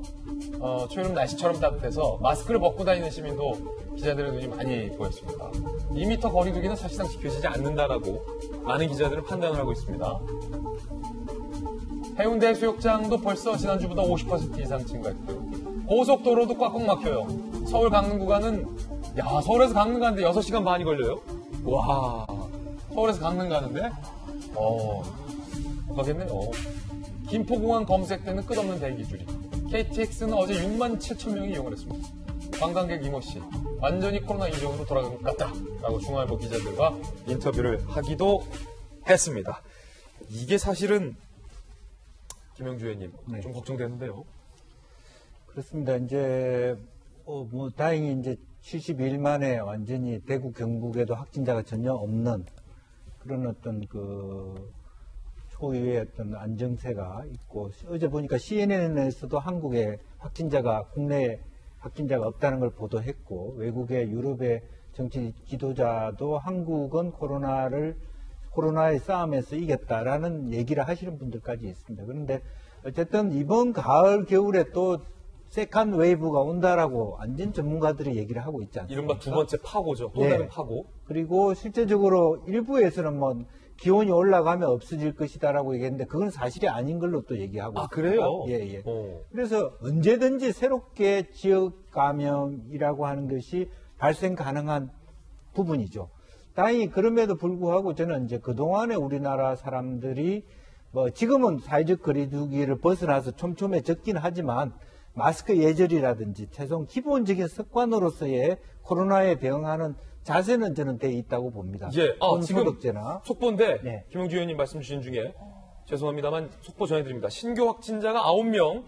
초여름 날씨처럼 따뜻해서 마스크를 벗고 다니는 시민도 기자들의 눈이 많이 보였습니다. 2m 거리두기는 사실상 지켜지지 않는다라고 많은 기자들은 판단을 하고 있습니다. 해운대 해수욕장도 벌써 지난주보다 50% 이상 증가했고요. 고속도로도 꽉꽉 막혀요. 서울 강릉 구간은, 서울에서 강릉 가는데 6시간 반이 걸려요? 와, 서울에서 강릉 가는데? 가겠네요. 김포공항 검색대는 끝없는 대기줄이. KTX는 어제 6만 7천 명이 이용을 했습니다. 관광객 이모 씨, 완전히 코로나 이전으로 돌아간 것 같다라고 중앙일보 기자들과 인터뷰를 하기도 했습니다. 이게 사실은 김영주 의원님 좀 걱정되는데요. 그렇습니다. 이제 다행히 이제 72일 만에 완전히 대구 경북에도 확진자가 전혀 없는 그런 어떤 초유의 어떤 안정세가 있고, 어제 보니까 CNN에서도 한국의 확진자가 국내 확진자가 없다는 걸 보도했고 외국의 유럽의 정치 지도자도 한국은 코로나의 싸움에서 이겼다라는 얘기를 하시는 분들까지 있습니다. 그런데 어쨌든 이번 가을 겨울에 또 세컨 웨이브가 온다라고 안전 전문가들이 얘기를 하고 있지 않습니까? 이른바 두 번째 파고죠. 또 다른 파고. 그리고 실제적으로 일부에서는 뭐 기온이 올라가면 없어질 것이다라고 얘기했는데 그건 사실이 아닌 걸로 또 얘기하고. 아, 그래요? 예. 그래서 언제든지 새롭게 지역 감염이라고 하는 것이 발생 가능한 부분이죠. 다행히 그럼에도 불구하고 저는 이제 그동안에 우리나라 사람들이 뭐 지금은 사회적 거리두기를 벗어나서 촘촘해졌긴 하지만 마스크 예절이라든지 최소한 기본적인 습관으로서의 코로나에 대응하는 자세는 저는 돼 있다고 봅니다. 예. 지금 소독제나. 속보인데 김영주 의원님 말씀 주신 중에 죄송합니다만 속보 전해드립니다. 신규 확진자가 9명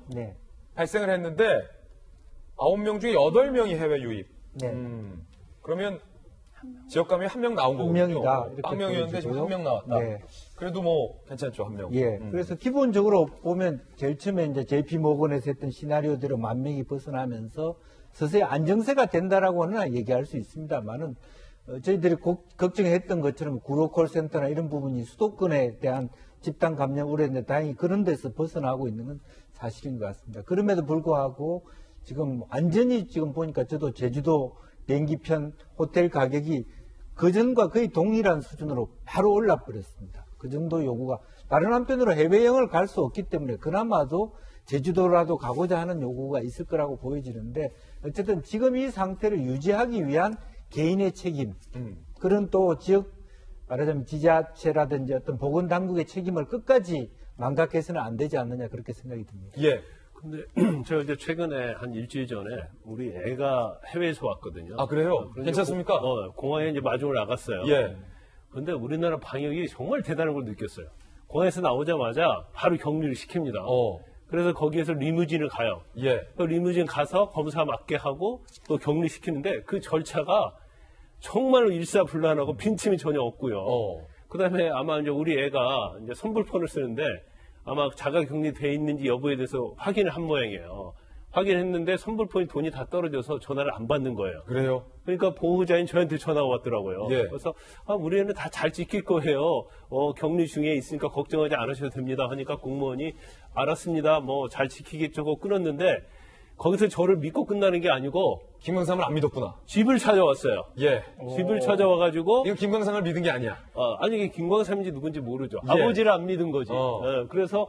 발생을 했는데 9명 중에 8명이 해외 유입. 그러면 지역 감염이 1명 나온 거군요. 1명이다. 빵명이었는데 지금 1명 나왔다. 그래도 뭐 괜찮죠, 1명. 예. 그래서 기본적으로 보면 제일 처음에 이제 JP 모건에서 했던 시나리오대로 10,000명이 벗어나면서 서서히 안정세가 된다라고는 얘기할 수 있습니다만은 저희들이 걱정했던 것처럼 구로 콜센터나 이런 부분이 수도권에 대한 집단 감염 우려인데 다행히 그런 데서 벗어나고 있는 건 사실인 것 같습니다. 그럼에도 불구하고 지금 완전히 지금 보니까 저도 제주도 비행기편 호텔 가격이 그전과 거의 동일한 수준으로 바로 올라버렸습니다. 그 정도 요구가. 다른 한편으로 해외여행을 갈 수 없기 때문에 그나마도 제주도라도 가고자 하는 요구가 있을 거라고 보여지는데 어쨌든 지금 이 상태를 유지하기 위한 개인의 책임, 그런 또 지역 말하자면 지자체라든지 어떤 보건당국의 책임을 끝까지 망각해서는 안 되지 않느냐 그렇게 생각이 듭니다. 예. 근데 제가 이제 최근에 한 일주일 전에 우리 애가 해외에서 왔거든요. 아, 그래요? 괜찮습니까? 공항에 이제 마중을 나갔어요. 예. 근데 우리나라 방역이 정말 대단한 걸 느꼈어요. 공항에서 나오자마자 바로 격리를 시킵니다. 그래서 거기에서 리무진을 가요. 예. 그 리무진 가서 검사 맞게 하고 또 격리시키는데 그 절차가 정말로 일사불란하고 빈틈이 전혀 없고요. 그다음에 아마 이제 우리 애가 이제 선불폰을 쓰는데 아마 자가 격리돼 있는지 여부에 대해서 확인을 한 모양이에요. 확인했는데 선불폰이 돈이 다 떨어져서 전화를 안 받는 거예요. 그래요? 그러니까 보호자인 저한테 전화가 왔더라고요. 예. 그래서 우리 애는 다 잘 지킬 거예요. 격리 중에 있으니까 걱정하지 않으셔도 됩니다. 하니까 공무원이 알았습니다. 뭐 잘 지키겠죠. 하고 끊었는데 거기서 저를 믿고 끝나는 게 아니고 김광삼을 안 믿었구나. 집을 찾아왔어요. 예. 집을 찾아와가지고 이거 김광삼을 믿은 게 아니야. 아니 이게 김광삼인지 누군지 모르죠. 예. 아버지를 안 믿은 거지. 그래서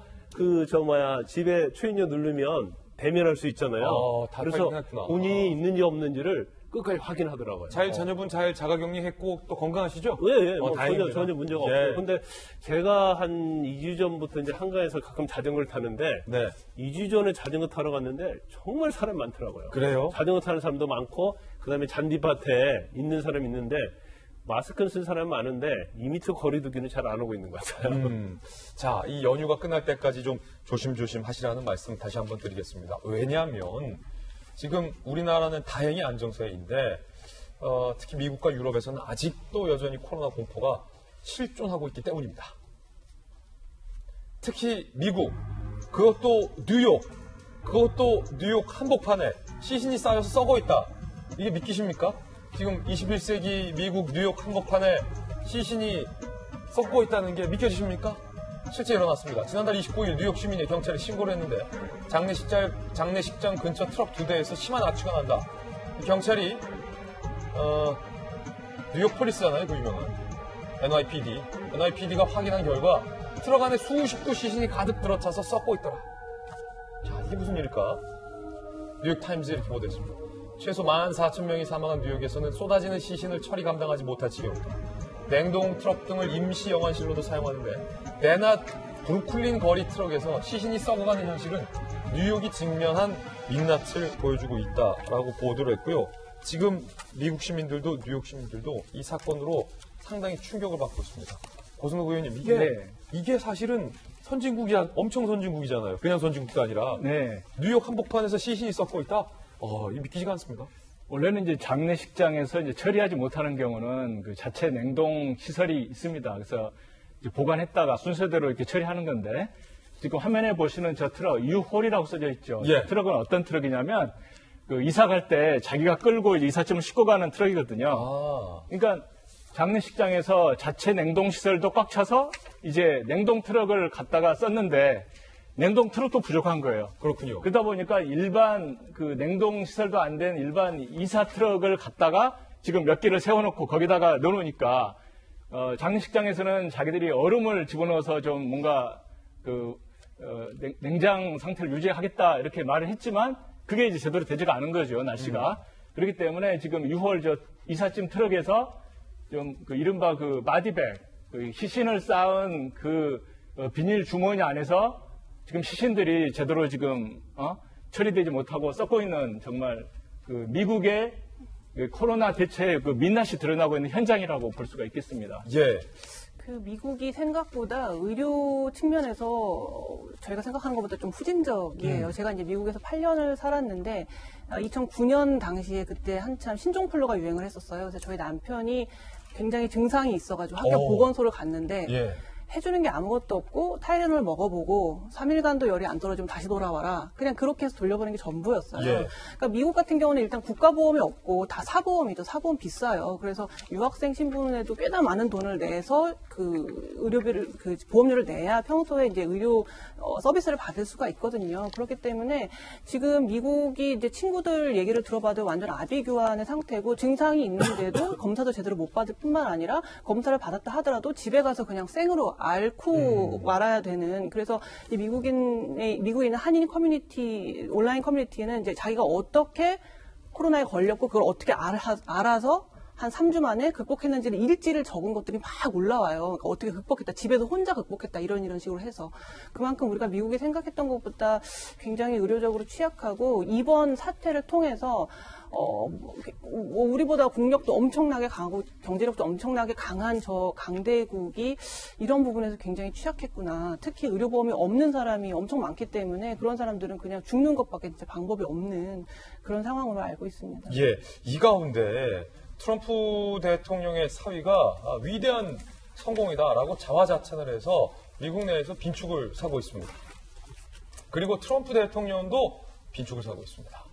집에 추인료 누르면 대면할 수 있잖아요. 그래서 본인이 있는지 없는지를 끝까지 확인하더라고요. 자녀분 잘 자가격리했고 또 건강하시죠? 예. 다행입니다. 전혀 문제가 없어요. 근데 제가 한 2주 전부터 이제 한가해서 가끔 자전거를 타는데 2주 전에 자전거 타러 갔는데 정말 사람 많더라고요. 그래요? 자전거 타는 사람도 많고 그다음에 잔디밭에 있는 사람이 있는데 마스크는 쓴 사람은 많은데 2m 거리두기는 잘 안 하고 있는 것 같아요. 자, 이 연휴가 끝날 때까지 좀 조심조심 하시라는 말씀 다시 한번 드리겠습니다. 왜냐하면 지금 우리나라는 다행히 안정세인데 특히 미국과 유럽에서는 아직도 여전히 코로나 공포가 실존하고 있기 때문입니다. 특히 미국, 그것도 뉴욕 한복판에 시신이 쌓여서 썩어 있다. 이게 믿기십니까? 지금 21세기 미국 뉴욕 한복판에 시신이 썩고 있다는 게 믿겨지십니까? 실제 일어났습니다. 지난달 29일 뉴욕 시민이 경찰에 신고를 했는데 장례식장 근처 트럭 2대에서 심한 악취가 난다. 경찰이 뉴욕 폴리스잖아요, 그 유명한 NYPD가 확인한 결과 트럭 안에 수십 구 시신이 가득 들어차서 썩고 있더라. 자, 이게 무슨 일일까? 뉴욕 타임즈에 이렇게 보도했습니다. 최소 14,000명이 사망한 뉴욕에서는 쏟아지는 시신을 처리 감당하지 못할 지경이다. 냉동 트럭 등을 임시 영안실로도 사용하는데 대낮 브루클린 거리 트럭에서 시신이 썩어가는 현실은 뉴욕이 직면한 민낯을 보여주고 있다라고 보도를 했고요. 지금 미국 시민들도 뉴욕 시민들도 이 사건으로 상당히 충격을 받고 있습니다. 고승록 의원님, 이게 사실은 엄청 선진국이잖아요. 그냥 선진국도 아니라 뉴욕 한복판에서 시신이 썩고 있다? 이 믿기지가 않습니다. 원래는 이제 장례식장에서 이제 처리하지 못하는 경우는 그 자체 냉동 시설이 있습니다. 그래서 이제 보관했다가 순서대로 이렇게 처리하는 건데 지금 화면에 보시는 저 트럭 U-홀이라고 써져 있죠. 트럭은 어떤 트럭이냐면 그 이사 갈 때 자기가 끌고 이삿짐을 싣고 가는 트럭이거든요. 그러니까 장례식장에서 자체 냉동 시설도 꽉 차서 이제 냉동 트럭을 갖다가 썼는데 냉동 트럭도 부족한 거예요. 그렇군요. 그러다 보니까 일반 그 냉동 시설도 안 된 일반 이사 트럭을 갖다가 지금 몇 개를 세워놓고 거기다가 넣어놓으니까 장례식장에서는 자기들이 얼음을 집어넣어서 좀 뭔가 냉장 상태를 유지하겠다 이렇게 말을 했지만 그게 이제 제대로 되지가 않은 거죠, 날씨가. 그렇기 때문에 지금 6월 이삿짐 트럭에서 좀 이른바 마디백, 시신을 쌓은 비닐 주머니 안에서 지금 시신들이 제대로 지금 처리되지 못하고 썩고 있는 정말 미국의 코로나 대체의 민낯이 드러나고 있는 현장이라고 볼 수가 있겠습니다. 예. 미국이 생각보다 의료 측면에서 저희가 생각하는 것보다 좀 후진적이에요. 제가 이제 미국에서 8년을 살았는데 2009년 당시에 그때 한참 신종플루가 유행을 했었어요. 그래서 저희 남편이 굉장히 증상이 있어가지고 학교 보건소를 갔는데 예. 해주는 게 아무것도 없고 타이레놀 먹어보고 3일간도 열이 안 떨어지면 다시 돌아와라. 그냥 그렇게 해서 돌려보는 게 전부였어요. 예. 그러니까 미국 같은 경우는 일단 국가보험이 없고 다 사보험이죠. 사보험 비싸요. 그래서 유학생 신분에도 꽤나 많은 돈을 내서 의료비를 보험료를 내야 평소에 이제 의료 서비스를 받을 수가 있거든요. 그렇기 때문에 지금 미국이 이제 친구들 얘기를 들어봐도 완전 아비규환의 상태고 증상이 있는데도 검사도 제대로 못 받을 뿐만 아니라 검사를 받았다 하더라도 집에 가서 그냥 생으로 앓고 말아야 되는. 그래서 미국에 있는 한인 커뮤니티, 온라인 커뮤니티는 이제 자기가 어떻게 코로나에 걸렸고 그걸 어떻게 알아서 한 3주 만에 극복했는지를 일지를 적은 것들이 막 올라와요. 그러니까 어떻게 극복했다. 집에서 혼자 극복했다. 이런 식으로 해서. 그만큼 우리가 미국이 생각했던 것보다 굉장히 의료적으로 취약하고 이번 사태를 통해서 우리보다 국력도 엄청나게 강하고 경제력도 엄청나게 강한 저 강대국이 이런 부분에서 굉장히 취약했구나. 특히 의료보험이 없는 사람이 엄청 많기 때문에 그런 사람들은 그냥 죽는 것밖에 진짜 방법이 없는 그런 상황으로 알고 있습니다. 예, 이 가운데 트럼프 대통령의 사위가 위대한 성공이다라고 자화자찬을 해서 미국 내에서 빈축을 사고 있습니다. 그리고 트럼프 대통령도 빈축을 사고 있습니다.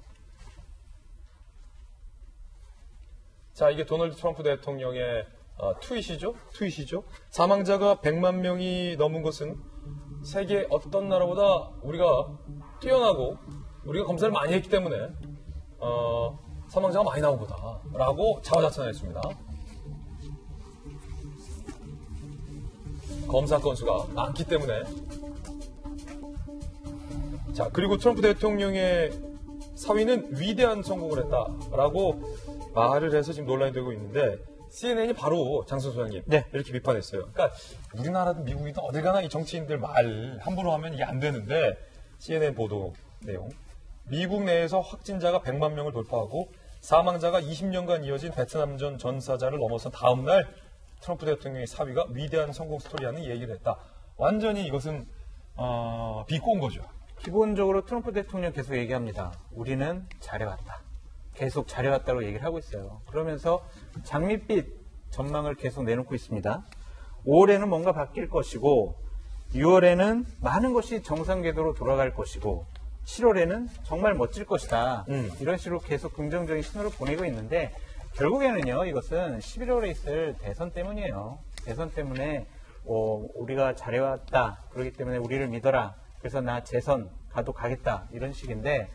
자, 이게 도널드 트럼프 대통령의 트윗이죠. 사망자가 100만 명이 넘은 것은 세계 어떤 나라보다 우리가 뛰어나고 우리가 검사를 많이 했기 때문에 사망자가 많이 나온 거다라고 자화자찬했습니다. 검사 건수가 많기 때문에. 자, 그리고 트럼프 대통령의 사위는 위대한 성공을 했다라고 말을 해서 지금 논란이 되고 있는데 CNN이 바로 장선 소장님 이렇게 비판했어요. 그러니까 우리나라든 미국이든 어딜 가나 이 정치인들 말 함부로 하면 이게 안 되는데 CNN 보도 내용. 미국 내에서 확진자가 100만 명을 돌파하고 사망자가 20년간 이어진 베트남전 전사자를 넘어선 다음 날 트럼프 대통령의 사위가 위대한 성공 스토리라는 얘기를 했다. 완전히 이것은 비꼬은 거죠. 기본적으로 트럼프 대통령 계속 얘기합니다. 우리는 잘해왔다. 계속 잘해왔다고 얘기를 하고 있어요. 그러면서 장밋빛 전망을 계속 내놓고 있습니다. 5월에는 뭔가 바뀔 것이고 6월에는 많은 것이 정상 궤도로 돌아갈 것이고 7월에는 정말 멋질 것이다. 이런 식으로 계속 긍정적인 신호를 보내고 있는데 결국에는요. 이것은 11월에 있을 대선 때문이에요. 대선 때문에 우리가 잘해왔다. 그렇기 때문에 우리를 믿어라. 그래서 나 재선 가도 가겠다. 이런 식인데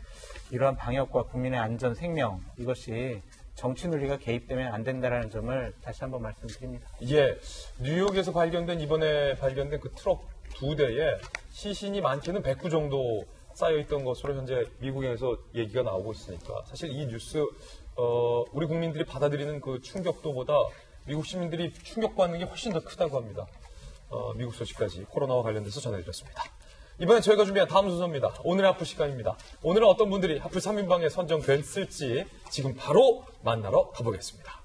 이러한 방역과 국민의 안전, 생명 이것이 정치 논리가 개입되면 안 된다는 점을 다시 한번 말씀드립니다. 예, 뉴욕에서 이번에 발견된 그 트럭 2대에 시신이 많게는 100구 정도 쌓여있던 것으로 현재 미국에서 얘기가 나오고 있으니까 사실 이 뉴스 우리 국민들이 받아들이는 그 충격도보다 미국 시민들이 충격받는 게 훨씬 더 크다고 합니다. 미국 소식까지 코로나와 관련돼서 전해드렸습니다. 이번엔 저희가 준비한 다음 순서입니다. 오늘의 하플 시간입니다. 오늘은 어떤 분들이 하플 3인방에 선정됐을지 지금 바로 만나러 가보겠습니다.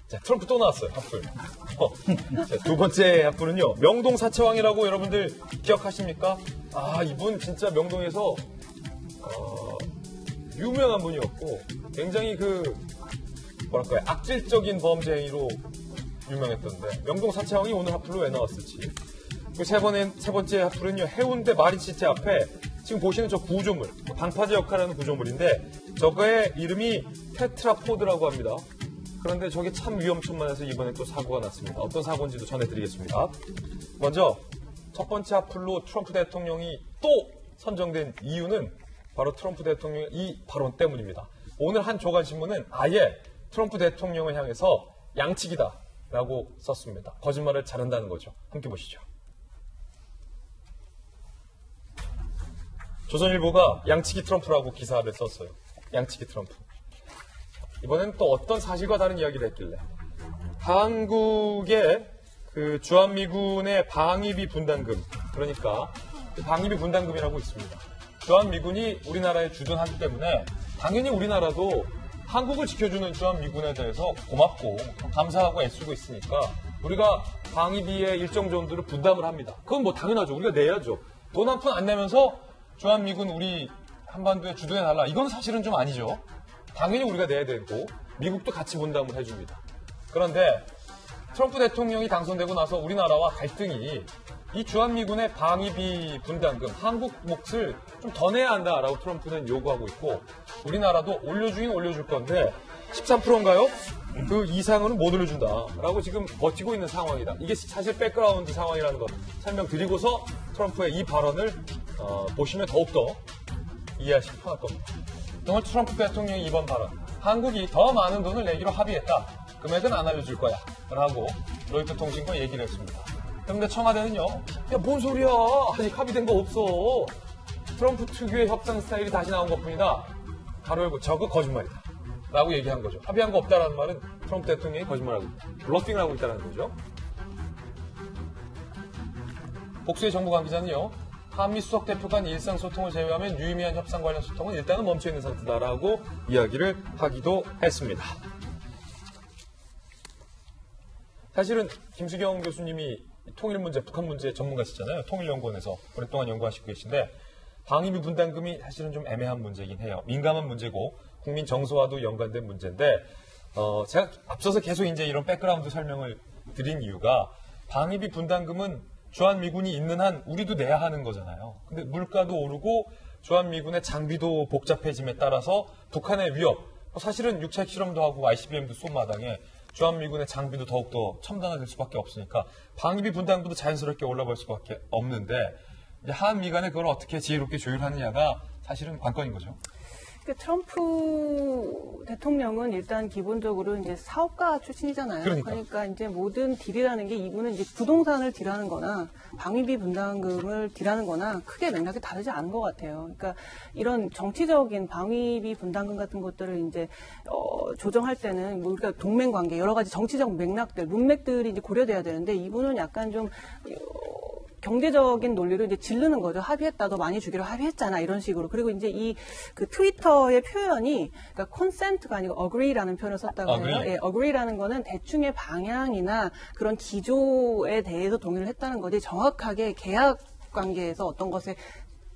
자, 트럼프 또 나왔어요, 하플. 자, 두 번째 하플은요, 명동 사채왕이라고 여러분들 기억하십니까? 아, 이분 진짜 명동에서 유명한 분이었고 굉장히 악질적인 범죄 행위로 유명했던데 명동 사채왕이 오늘 하플로 왜 나왔을지. 그 세 번째 하플은요, 해운대 마린시티 앞에 지금 보시는 저 구조물, 방파제 역할을 하는 구조물인데 저거의 이름이 테트라포드라고 합니다. 그런데 저게 참 위험천만해서 이번에 또 사고가 났습니다. 어떤 사고인지도 전해드리겠습니다. 먼저 첫 번째 악플로 트럼프 대통령이 또 선정된 이유는 바로 트럼프 대통령의 이 발언 때문입니다. 오늘 한 조간신문은 아예 트럼프 대통령을 향해서 양치기다 라고 썼습니다. 거짓말을 잘한다는 거죠. 함께 보시죠. 조선일보가 양치기 트럼프라고 기사를 썼어요. 양치기 트럼프. 이번엔 또 어떤 사실과 다른 이야기를 했길래 한국의 그 주한미군의 방위비 분담금, 그러니까 방위비 분담금이라고 있습니다. 주한미군이 우리나라에 주둔하기 때문에 당연히 우리나라도 한국을 지켜주는 주한미군에 대해서 고맙고 감사하고 애쓰고 있으니까 우리가 방위비의 일정 정도를 분담을 합니다. 그건 뭐 당연하죠. 우리가 내야죠. 돈 한 푼 안 내면서 주한미군 우리 한반도에 주둔해달라. 이건 사실은 좀 아니죠. 당연히 우리가 내야 되고 미국도 같이 분담을 해줍니다. 그런데 트럼프 대통령이 당선되고 나서 우리나라와 갈등이 이 주한미군의 방위비 분담금, 한국 몫을 좀 더 내야 한다라고 트럼프는 요구하고 있고 우리나라도 올려주긴 올려줄 건데 13%인가요? 그 이상은 못 올려준다라고 지금 버티고 있는 상황이다. 이게 사실 백그라운드 상황이라는 거 설명드리고서 트럼프의 이 발언을 보시면 더욱더 이해하시기 편할 겁니다. 오늘 트럼프 대통령의 이번 발언, 한국이 더 많은 돈을 내기로 합의했다. 금액은 안 알려줄 거야. 라고 로이터 통신과 얘기를 했습니다. 그런데 청와대는요, 야, 뭔 소리야. 아직 합의된 거 없어. 트럼프 특유의 협상 스타일이 다시 나온 것 뿐이다. 가로 열고 저거 거짓말이다. 라고 얘기한 거죠. 합의한 거 없다라는 말은 트럼프 대통령이 거짓말하고 있다. 블러핑을 하고 있다는 거죠. 복수의 정부 관계자는요, 한미 수석 대표 간 일상소통을 제외하면 유의미한 협상 관련 소통은 일단은 멈춰있는 상태다라고 이야기를 하기도 했습니다. 사실은 김수경 교수님이 통일 문제, 북한 문제 전문가시잖아요. 통일연구원에서 오랫동안 연구하시고 계신데 방위비 분담금이 사실은 좀 애매한 문제이긴 해요. 민감한 문제고 국민 정서와도 연관된 문제인데 제가 앞서서 계속 이제 이런 백그라운드 설명을 드린 이유가 방위비 분담금은 주한미군이 있는 한 우리도 내야 하는 거잖아요. 근데 물가도 오르고 주한미군의 장비도 복잡해짐에 따라서 북한의 위협, 사실은 육차 핵실험도 하고 ICBM도 쏜 마당에 주한미군의 장비도 더욱더 첨단화될 수밖에 없으니까 방위비 분담금도 자연스럽게 올라갈 수밖에 없는데 이제 한미 간에 그걸 어떻게 지혜롭게 조율하느냐가 사실은 관건인 거죠. 트럼프 대통령은 일단 기본적으로 이제 사업가 출신이잖아요. 그러니까 이제 모든 딜이라는 게 이분은 이제 부동산을 딜하는 거나 방위비 분담금을 딜하는 거나 크게 맥락이 다르지 않은 것 같아요. 그러니까 이런 정치적인 방위비 분담금 같은 것들을 이제 조정할 때는 뭐 우리가 동맹 관계 여러 가지 정치적 맥락들, 문맥들이 이제 고려돼야 되는데 이분은 약간 좀 경제적인 논리로 이제 지르는 거죠. 합의했다. 너 많이 주기로 합의했잖아. 이런 식으로. 그리고 이제 그 트위터의 표현이, 그러니까 consent가 아니고 agree라는 표현을 썼다고 해요. 예, agree라는 거는 대충의 방향이나 그런 기조에 대해서 동의를 했다는 거지 정확하게 계약 관계에서 어떤 것에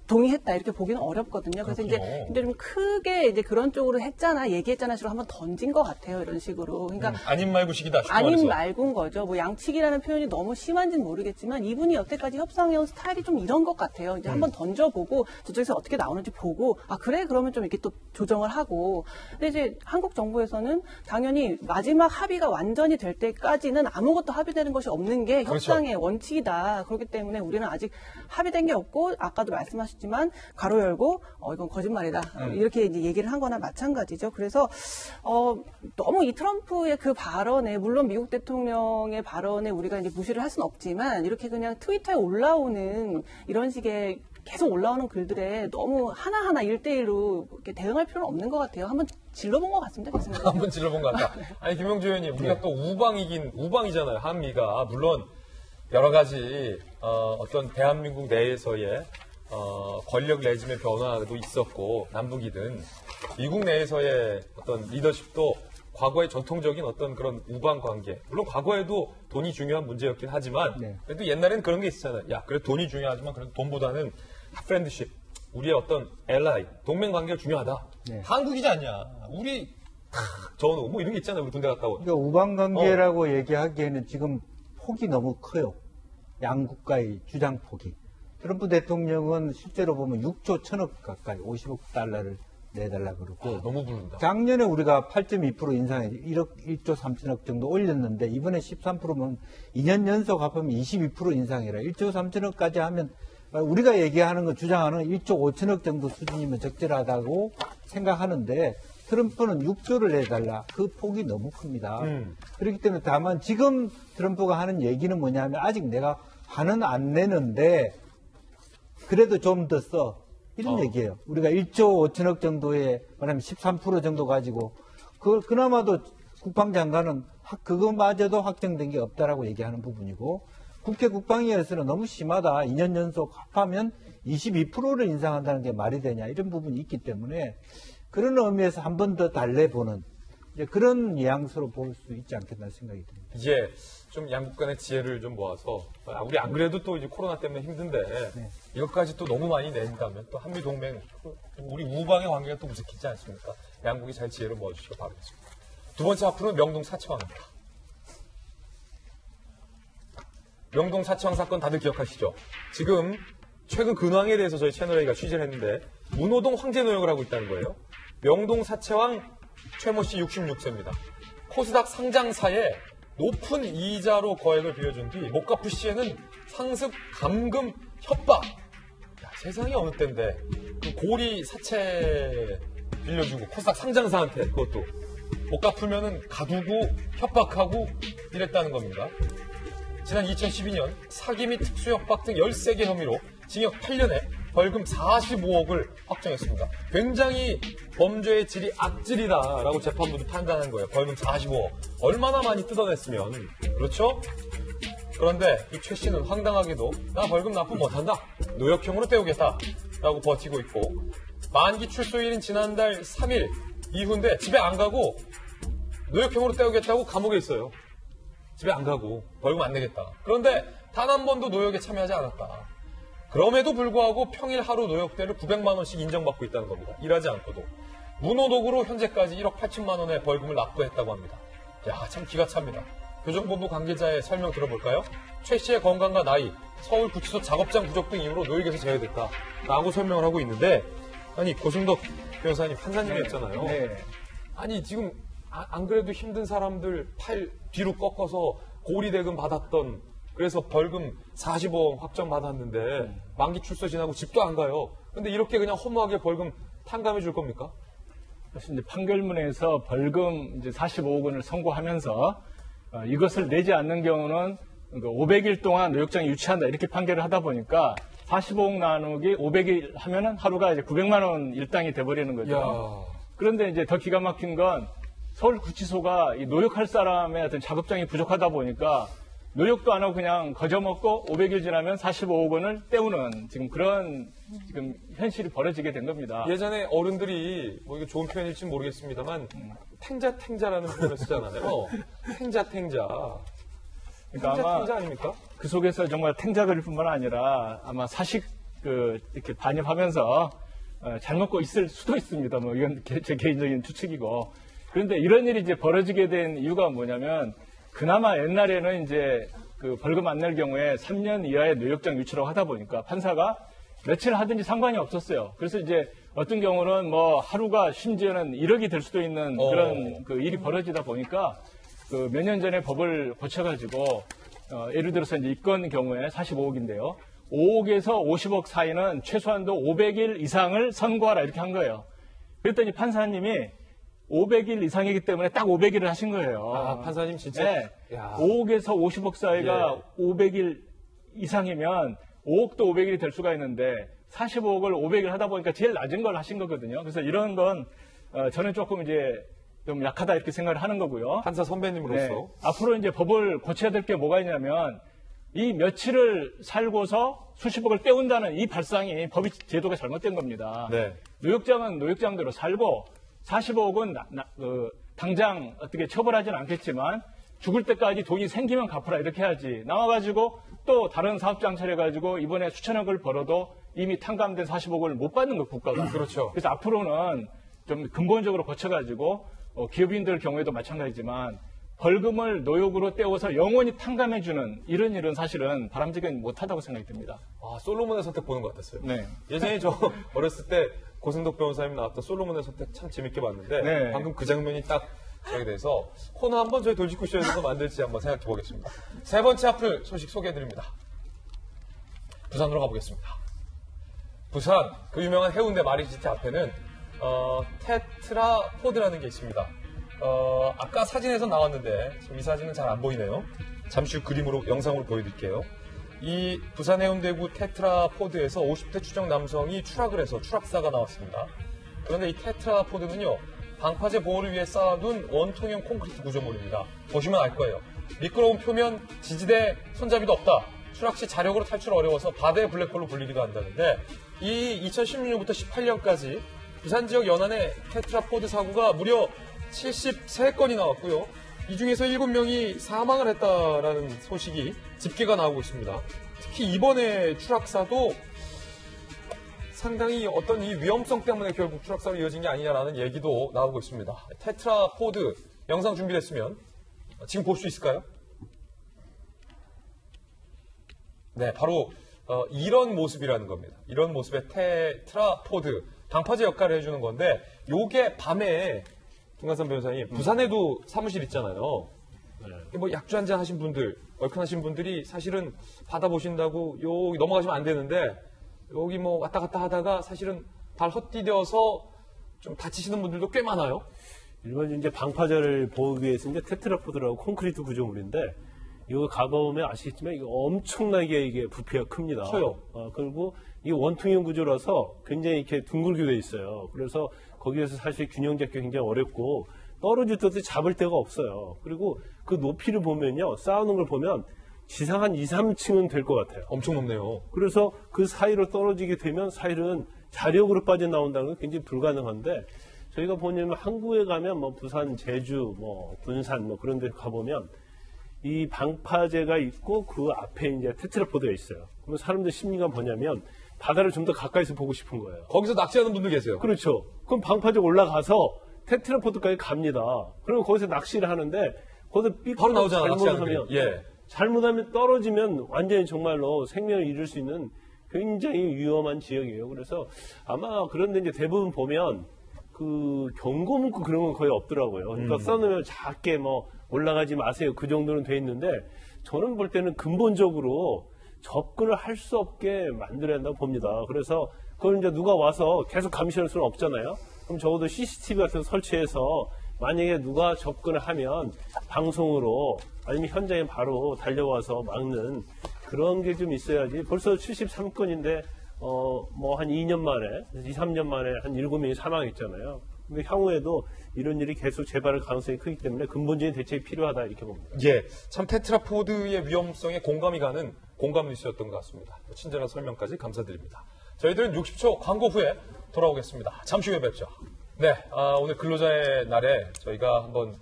동의했다 이렇게 보기는 어렵거든요. 그래서 이제 좀 크게 이제 그런 쪽으로 했잖아, 얘기했잖아 식으로 한번 던진 것 같아요. 이런 식으로. 그러니까 아닌 말고식이다. 아닌 말고인 거죠. 뭐 양치기라는 표현이 너무 심한지는 모르겠지만 이분이 여태까지 협상해온 스타일이 좀 이런 것 같아요. 이제 한번 던져보고 저쪽에서 어떻게 나오는지 보고 아 그래 그러면 좀 이렇게 또 조정을 하고. 근데 이제 한국 정부에서는 당연히 마지막 합의가 완전히 될 때까지는 아무것도 합의되는 것이 없는 게 협상의 원칙이다. 그렇기 때문에 우리는 아직 합의된 게 없고 아까도 말씀하신 지만 가로 열고 이건 거짓말이다 이렇게 이제 얘기를 한 거나 마찬가지죠. 그래서 너무 이 트럼프의 그 발언에 물론 미국 대통령의 발언에 우리가 이제 무시를 할 수는 없지만 이렇게 그냥 트위터에 올라오는 이런 식의 계속 올라오는 글들에 너무 하나하나 1대1로 이렇게 대응할 필요는 없는 것 같아요. 한번 질러본 것 같습니다. 한번 질러본 것 같다. 아니 김영주 의원님 우리가 또 우방이잖아요. 한미가 물론 여러 가지 어떤 대한민국 내에서의 권력 레짐의 변화도 있었고 남북이든 미국 내에서의 어떤 리더십도 과거의 전통적인 어떤 그런 우방 관계 물론 과거에도 돈이 중요한 문제였긴 하지만 그래도 옛날에는 그런 게 있었잖아요. 야 그래 돈이 중요하지만 그래도 돈보다는 프렌드십 우리의 어떤 엘라이 동맹 관계가 중요하다. 한국이지 않냐. 우리 저는 뭐 이런 게 있잖아요. 우리 군대 갔다 온. 그러니까 우방 관계라고 얘기하기에는 지금 폭이 너무 커요. 양국가의 주장 폭이. 트럼프 대통령은 실제로 보면 6조 1천억 가까이 50억 달러를 내달라 그러고 너무 부른다. 작년에 우리가 8.2% 인상해 1조 3천억 정도 올렸는데 이번에 13%면 2년 연속 합하면 22% 인상이라 1조 3천억까지 하면 우리가 얘기하는 거 주장하는 1조 5천억 정도 수준이면 적절하다고 생각하는데 트럼프는 6조를 내달라. 그 폭이 너무 큽니다. 그렇기 때문에 다만 지금 트럼프가 하는 얘기는 뭐냐면 아직 내가 화는 안 내는데 그래도 좀 더 써. 이런 얘기예요. 우리가 1조 5천억 정도에 말하면 13% 정도 가지고 그나마도 국방장관은 그거마저도 확정된 게 없다라고 얘기하는 부분이고 국회 국방위에서는 너무 심하다. 2년 연속 합하면 22%를 인상한다는 게 말이 되냐 이런 부분이 있기 때문에 그런 의미에서 한 번 더 달래보는 그런 뉘앙스로 볼 수 있지 않겠나 생각이 듭니다. 이제 좀 양국 간의 지혜를 좀 모아서 우리 안 그래도 또 이제 코로나 때문에 힘든데 이것까지 또 너무 많이 낸다면 또 한미 동맹 우리 우방의 관계가 또 무색해지지 않습니까? 양국이 잘 지혜를 모아주시기 바라겠습니다. 두 번째 하프는 명동 사채왕입니다. 명동 사채왕 사건 다들 기억하시죠? 지금 최근 근황에 대해서 저희 채널A가 취재를 했는데 문호동 황제 노역을 하고 있다는 거예요. 명동 사채왕 최모 씨 66세입니다. 코스닥 상장사에 높은 이자로 거액을 빌려준 뒤 못 갚을 시에는 상습, 감금, 협박. 야, 세상이 어느 때인데 그 고리 사채 빌려주고 코스닥 상장사한테 그것도 못 갚으면은 가두고 협박하고 이랬다는 겁니다. 지난 2012년 사기 및 특수협박 등 13개 혐의로 징역 8년에 벌금 45억을 확정했습니다. 굉장히 범죄의 질이 악질이다라고 재판부도 판단한 거예요. 벌금 45억. 얼마나 많이 뜯어냈으면. 그렇죠? 그런데 이 최 씨는 황당하게도 나 벌금 납부 못한다. 노역형으로 때우겠다라고 버티고 있고 만기 출소일인 지난달 3일 이후인데 집에 안 가고 노역형으로 때우겠다고 감옥에 있어요. 집에 안 가고 벌금 안 내겠다. 그런데 단 한 번도 노역에 참여하지 않았다. 그럼에도 불구하고 평일 하루 노역대를 900만 원씩 인정받고 있다는 겁니다. 일하지 않고도. 문호독으로 현재까지 1억 8천만 원의 벌금을 납부했다고 합니다. 야, 참 기가 찹니다. 교정본부 관계자의 설명 들어볼까요? 최 씨의 건강과 나이, 서울구치소 작업장 부족 등 이유로 노역에서 제외됐다라고 설명을 하고 있는데 아니 고승덕 변호사님 판사님이었잖아요. 네. 아니 지금 안 그래도 힘든 사람들 팔 뒤로 꺾어서 고리대금 받았던 그래서 벌금 45억 확정 받았는데 만기 출소 지나고 집도 안 가요. 근데 이렇게 그냥 허무하게 벌금 탕감해 줄 겁니까? 그래서 이제 판결문에서 벌금 이제 45억 원을 선고하면서 이것을 내지 않는 경우는 500일 동안 노역장에 유치한다 이렇게 판결을 하다 보니까 45억 나누기 500일 하면은 하루가 이제 900만 원 일당이 돼버리는 거죠. 야. 그런데 이제 더 기가 막힌 건 서울구치소가 이 노역할 사람의 어떤 작업장이 부족하다 보니까 노역도 안 하고 그냥 거저먹고 500일 지나면 45억 원을 때우는 지금 그런 지금 현실이 벌어지게 된 겁니다. 예전에 어른들이 뭐 이게 좋은 표현일지 모르겠습니다만 탱자라는 표현을 쓰잖아요. 탱자. 그러니까 아마 탱자 아닙니까? 그 속에서 정말 탱자거릴 뿐만 아니라 아마 사식 이렇게 반입하면서 잘 먹고 있을 수도 있습니다. 뭐 이건 제 개인적인 추측이고. 그런데 이런 일이 이제 벌어지게 된 이유가 뭐냐면 그나마 옛날에는 이제 그 벌금 안 낼 경우에 3년 이하의 노역장 유치라고 하다 보니까 판사가 며칠 하든지 상관이 없었어요. 그래서 이제 어떤 경우는 뭐 하루가 심지어는 1억이 될 수도 있는 그런 그 일이 벌어지다 보니까 그 몇 년 전에 법을 고쳐가지고 예를 들어서 이제 이건 경우에 45억인데요. 5억에서 50억 사이는 최소한도 500일 이상을 선고하라 이렇게 한 거예요. 그랬더니 판사님이 500일 이상이기 때문에 딱 500일을 하신 거예요. 아, 판사님 진짜? 네. 야. 5억에서 50억 사이가 500일 이상이면 5억도 500일이 될 수가 있는데 45억을 500일 하다 보니까 제일 낮은 걸 하신 거거든요. 그래서 이런 건 저는 조금 이제 좀 약하다 이렇게 생각을 하는 거고요. 판사 선배님으로서. 네. 앞으로 이제 법을 고쳐야 될 게 뭐가 있냐면 이 며칠을 살고서 수십억을 떼운다는 이 발상이 법이 제도가 잘못된 겁니다. 네. 노역장은 노역장대로 살고 45억은 당장 어떻게 처벌하지는 않겠지만 죽을 때까지 돈이 생기면 갚으라 이렇게 해야지. 나와가지고 또 다른 사업장 차려가지고 이번에 수천억을 벌어도 이미 탕감된 45억을 못 받는 거 국가가. 그렇죠. 그래서 앞으로는 좀 근본적으로 고쳐가지고 기업인들 경우에도 마찬가지지만 벌금을 노역으로 떼어서 영원히 탕감해주는 이런 일은 사실은 바람직하지 못하다고 생각이 듭니다. 아, 솔로몬의 선택 보는 것 같았어요. 네. 예전에 저 어렸을 때 고승덕 변호사님 나왔던 솔로몬의 선택 참 재밌게 봤는데 네. 방금 그 장면이 딱 저기 돼서 코너 한번 저희 돌직구쇼에서 만들지 한번 생각해 보겠습니다. 세 번째 앞을 소식 소개해드립니다. 부산으로 가보겠습니다. 부산 그 유명한 해운대 마리지트 앞에는 테트라포드라는 게 있습니다. 아까 사진에서 나왔는데 지금 이 사진은 잘 안 보이네요. 잠시 후 그림으로 영상으로 보여드릴게요. 이 부산 해운대구 테트라포드에서 50대 추정 남성이 추락을 해서 추락사가 나왔습니다. 그런데 이 테트라포드는요, 방파제 보호를 위해 쌓아둔 원통형 콘크리트 구조물입니다. 보시면 알 거예요. 미끄러운 표면, 지지대, 손잡이도 없다. 추락 시 자력으로 탈출 어려워서 바다의 블랙홀로 불리기도 한다는데, 이 2016년부터 18년까지 부산 지역 연안의 테트라포드 사고가 무려 73건이 나왔고요. 이 중에서 7명이 사망을 했다라는 소식이 집계가 나오고 있습니다. 특히 이번에 추락사도 상당히 어떤 이 위험성 때문에 결국 추락사로 이어진 게 아니냐라는 얘기도 나오고 있습니다. 테트라포드 영상 준비됐으면 지금 볼 수 있을까요? 네, 바로 이런 모습이라는 겁니다. 이런 모습의 테트라포드 방파제 역할을 해주는 건데, 요게 밤에 김관선 변호사님, 부산에도 사무실 있잖아요. 뭐 약주 한잔 하신 분들, 얼큰하신 분들이 사실은 바다 보신다고 여기 넘어가시면 안 되는데, 여기 뭐 왔다 갔다 하다가 사실은 발 헛디뎌서 좀 다치시는 분들도 꽤 많아요. 일반 이제 방파제를 보호하기 위해서 이제 테트라포드라고 콘크리트 구조물인데, 이거 가보면 아시겠지만 이게 엄청나게 이게 부피가 큽니다. 커요. 그리고 이게 원통형 구조라서 굉장히 이렇게 둥글게 돼 있어요. 그래서 거기에서 사실 균형 잡기 굉장히 어렵고 떨어질 때도 잡을 데가 없어요. 그리고 그 높이를 보면요, 쌓아놓은 걸 보면 지상 한 2, 3층은 될 것 같아요. 엄청 높네요. 그래서 그 사이로 떨어지게 되면 사실은 자력으로 빠져나온다는 건 굉장히 불가능한데, 저희가 보면 항구에 가면 뭐 부산, 제주, 뭐 군산 뭐 그런 데 가보면 이 방파제가 있고 그 앞에 이제 테트라포드가 있어요. 그러면 사람들 심리가 뭐냐면 바다를 좀 더 가까이서 보고 싶은 거예요. 거기서 낚시하는 분들 계세요. 그렇죠. 그럼 방파제 올라가서 테트라포드까지 갑니다. 그러면 거기서 낚시를 하는데 거기서 바로 나오잖아, 잘못하면, 예. 잘못하면 떨어지면 완전히 정말로 생명을 잃을 수 있는 굉장히 위험한 지역이에요. 그래서 아마 그런데 이제 대부분 보면 그 경고 문구 그런 건 거의 없더라고요. 그러니까 써놓으면 작게 뭐 올라가지 마세요. 그 정도는 돼 있는데, 저는 볼 때는 근본적으로 접근을 할 수 없게 만들어야 한다고 봅니다. 그래서 그걸 이제 누가 와서 계속 감시할 수는 없잖아요. 그럼 적어도 CCTV 같은 거 설치해서 만약에 누가 접근을 하면 방송으로 아니면 현장에 바로 달려와서 막는 그런 게 좀 있어야지. 벌써 73건인데 뭐 한 2년 만에, 2, 3년 만에 한 7명이 사망했잖아요. 근데 향후에도 이런 일이 계속 재발할 가능성이 크기 때문에 근본적인 대책이 필요하다 이렇게 봅니다. 예, 참 테트라포드의 위험성에 공감이 가는 공감 뉴스였던 것 같습니다. 친절한 설명까지 감사드립니다. 저희들은 60초 광고 후에 돌아오겠습니다. 잠시 후에 뵙죠. 네, 오늘 근로자의 날에 저희가 한번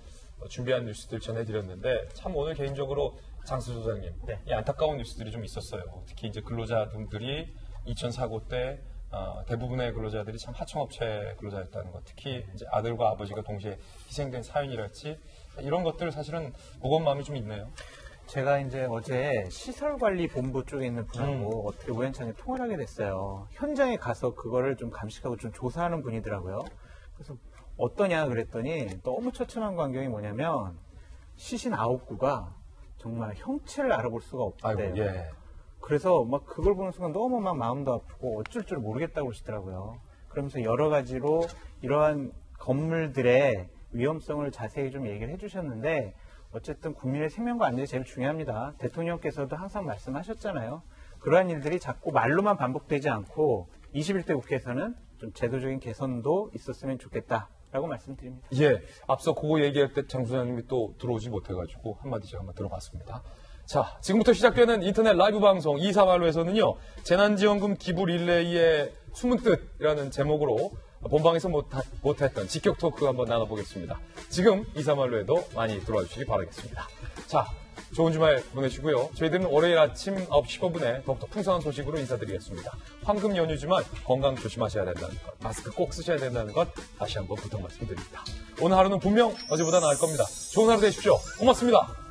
준비한 뉴스들 전해드렸는데, 참 오늘 개인적으로 장수 소장님, 이 안타까운 뉴스들이 좀 있었어요. 특히 이제 근로자분들이 2000 사고 때 대부분의 근로자들이 참 하청업체 근로자였다는 것, 특히 이제 아들과 아버지가 동시에 희생된 사연이랄지 이런 것들 사실은 무거운 마음이 좀 있네요. 제가 이제 어제 시설관리본부 쪽에 있는 분하고 어떻게 우연찮게 통화를 하게 됐어요. 현장에 가서 그거를 좀 감식하고 좀 조사하는 분이더라고요. 그래서 어떠냐 그랬더니 너무 처참한 광경이 뭐냐면 시신 9구가 정말 형체를 알아볼 수가 없대요. 예. 그래서 막 그걸 보는 순간 너무 막 마음도 아프고 어쩔 줄 모르겠다고 그러시더라고요. 그러면서 여러 가지로 이러한 건물들의 위험성을 자세히 좀 얘기를 해주셨는데, 어쨌든 국민의 생명과 안전이 제일 중요합니다. 대통령께서도 항상 말씀하셨잖아요. 그러한 일들이 자꾸 말로만 반복되지 않고 21대 국회에서는 좀 제도적인 개선도 있었으면 좋겠다라고 말씀드립니다. 예, 앞서 그거 얘기할 때 장 소장님이 또 들어오지 못해가지고 한마디 제가 한번 들어봤습니다. 자, 지금부터 시작되는 인터넷 라이브 방송 2사말로에서는요, 재난지원금 기부 릴레이의 숨은 뜻이라는 제목으로 본방에서 못했던 직격 토크 한번 나눠보겠습니다. 지금 2사말로에도 많이 들어와 주시기 바라겠습니다. 자, 좋은 주말 보내시고요. 저희들은 월요일 아침 9시 15분에 더욱더 풍성한 소식으로 인사드리겠습니다. 황금 연휴지만 건강 조심하셔야 된다는 것, 마스크 꼭 쓰셔야 된다는 것 다시 한번 부탁 말씀드립니다. 오늘 하루는 분명 어제보다 나을 겁니다. 좋은 하루 되십시오. 고맙습니다.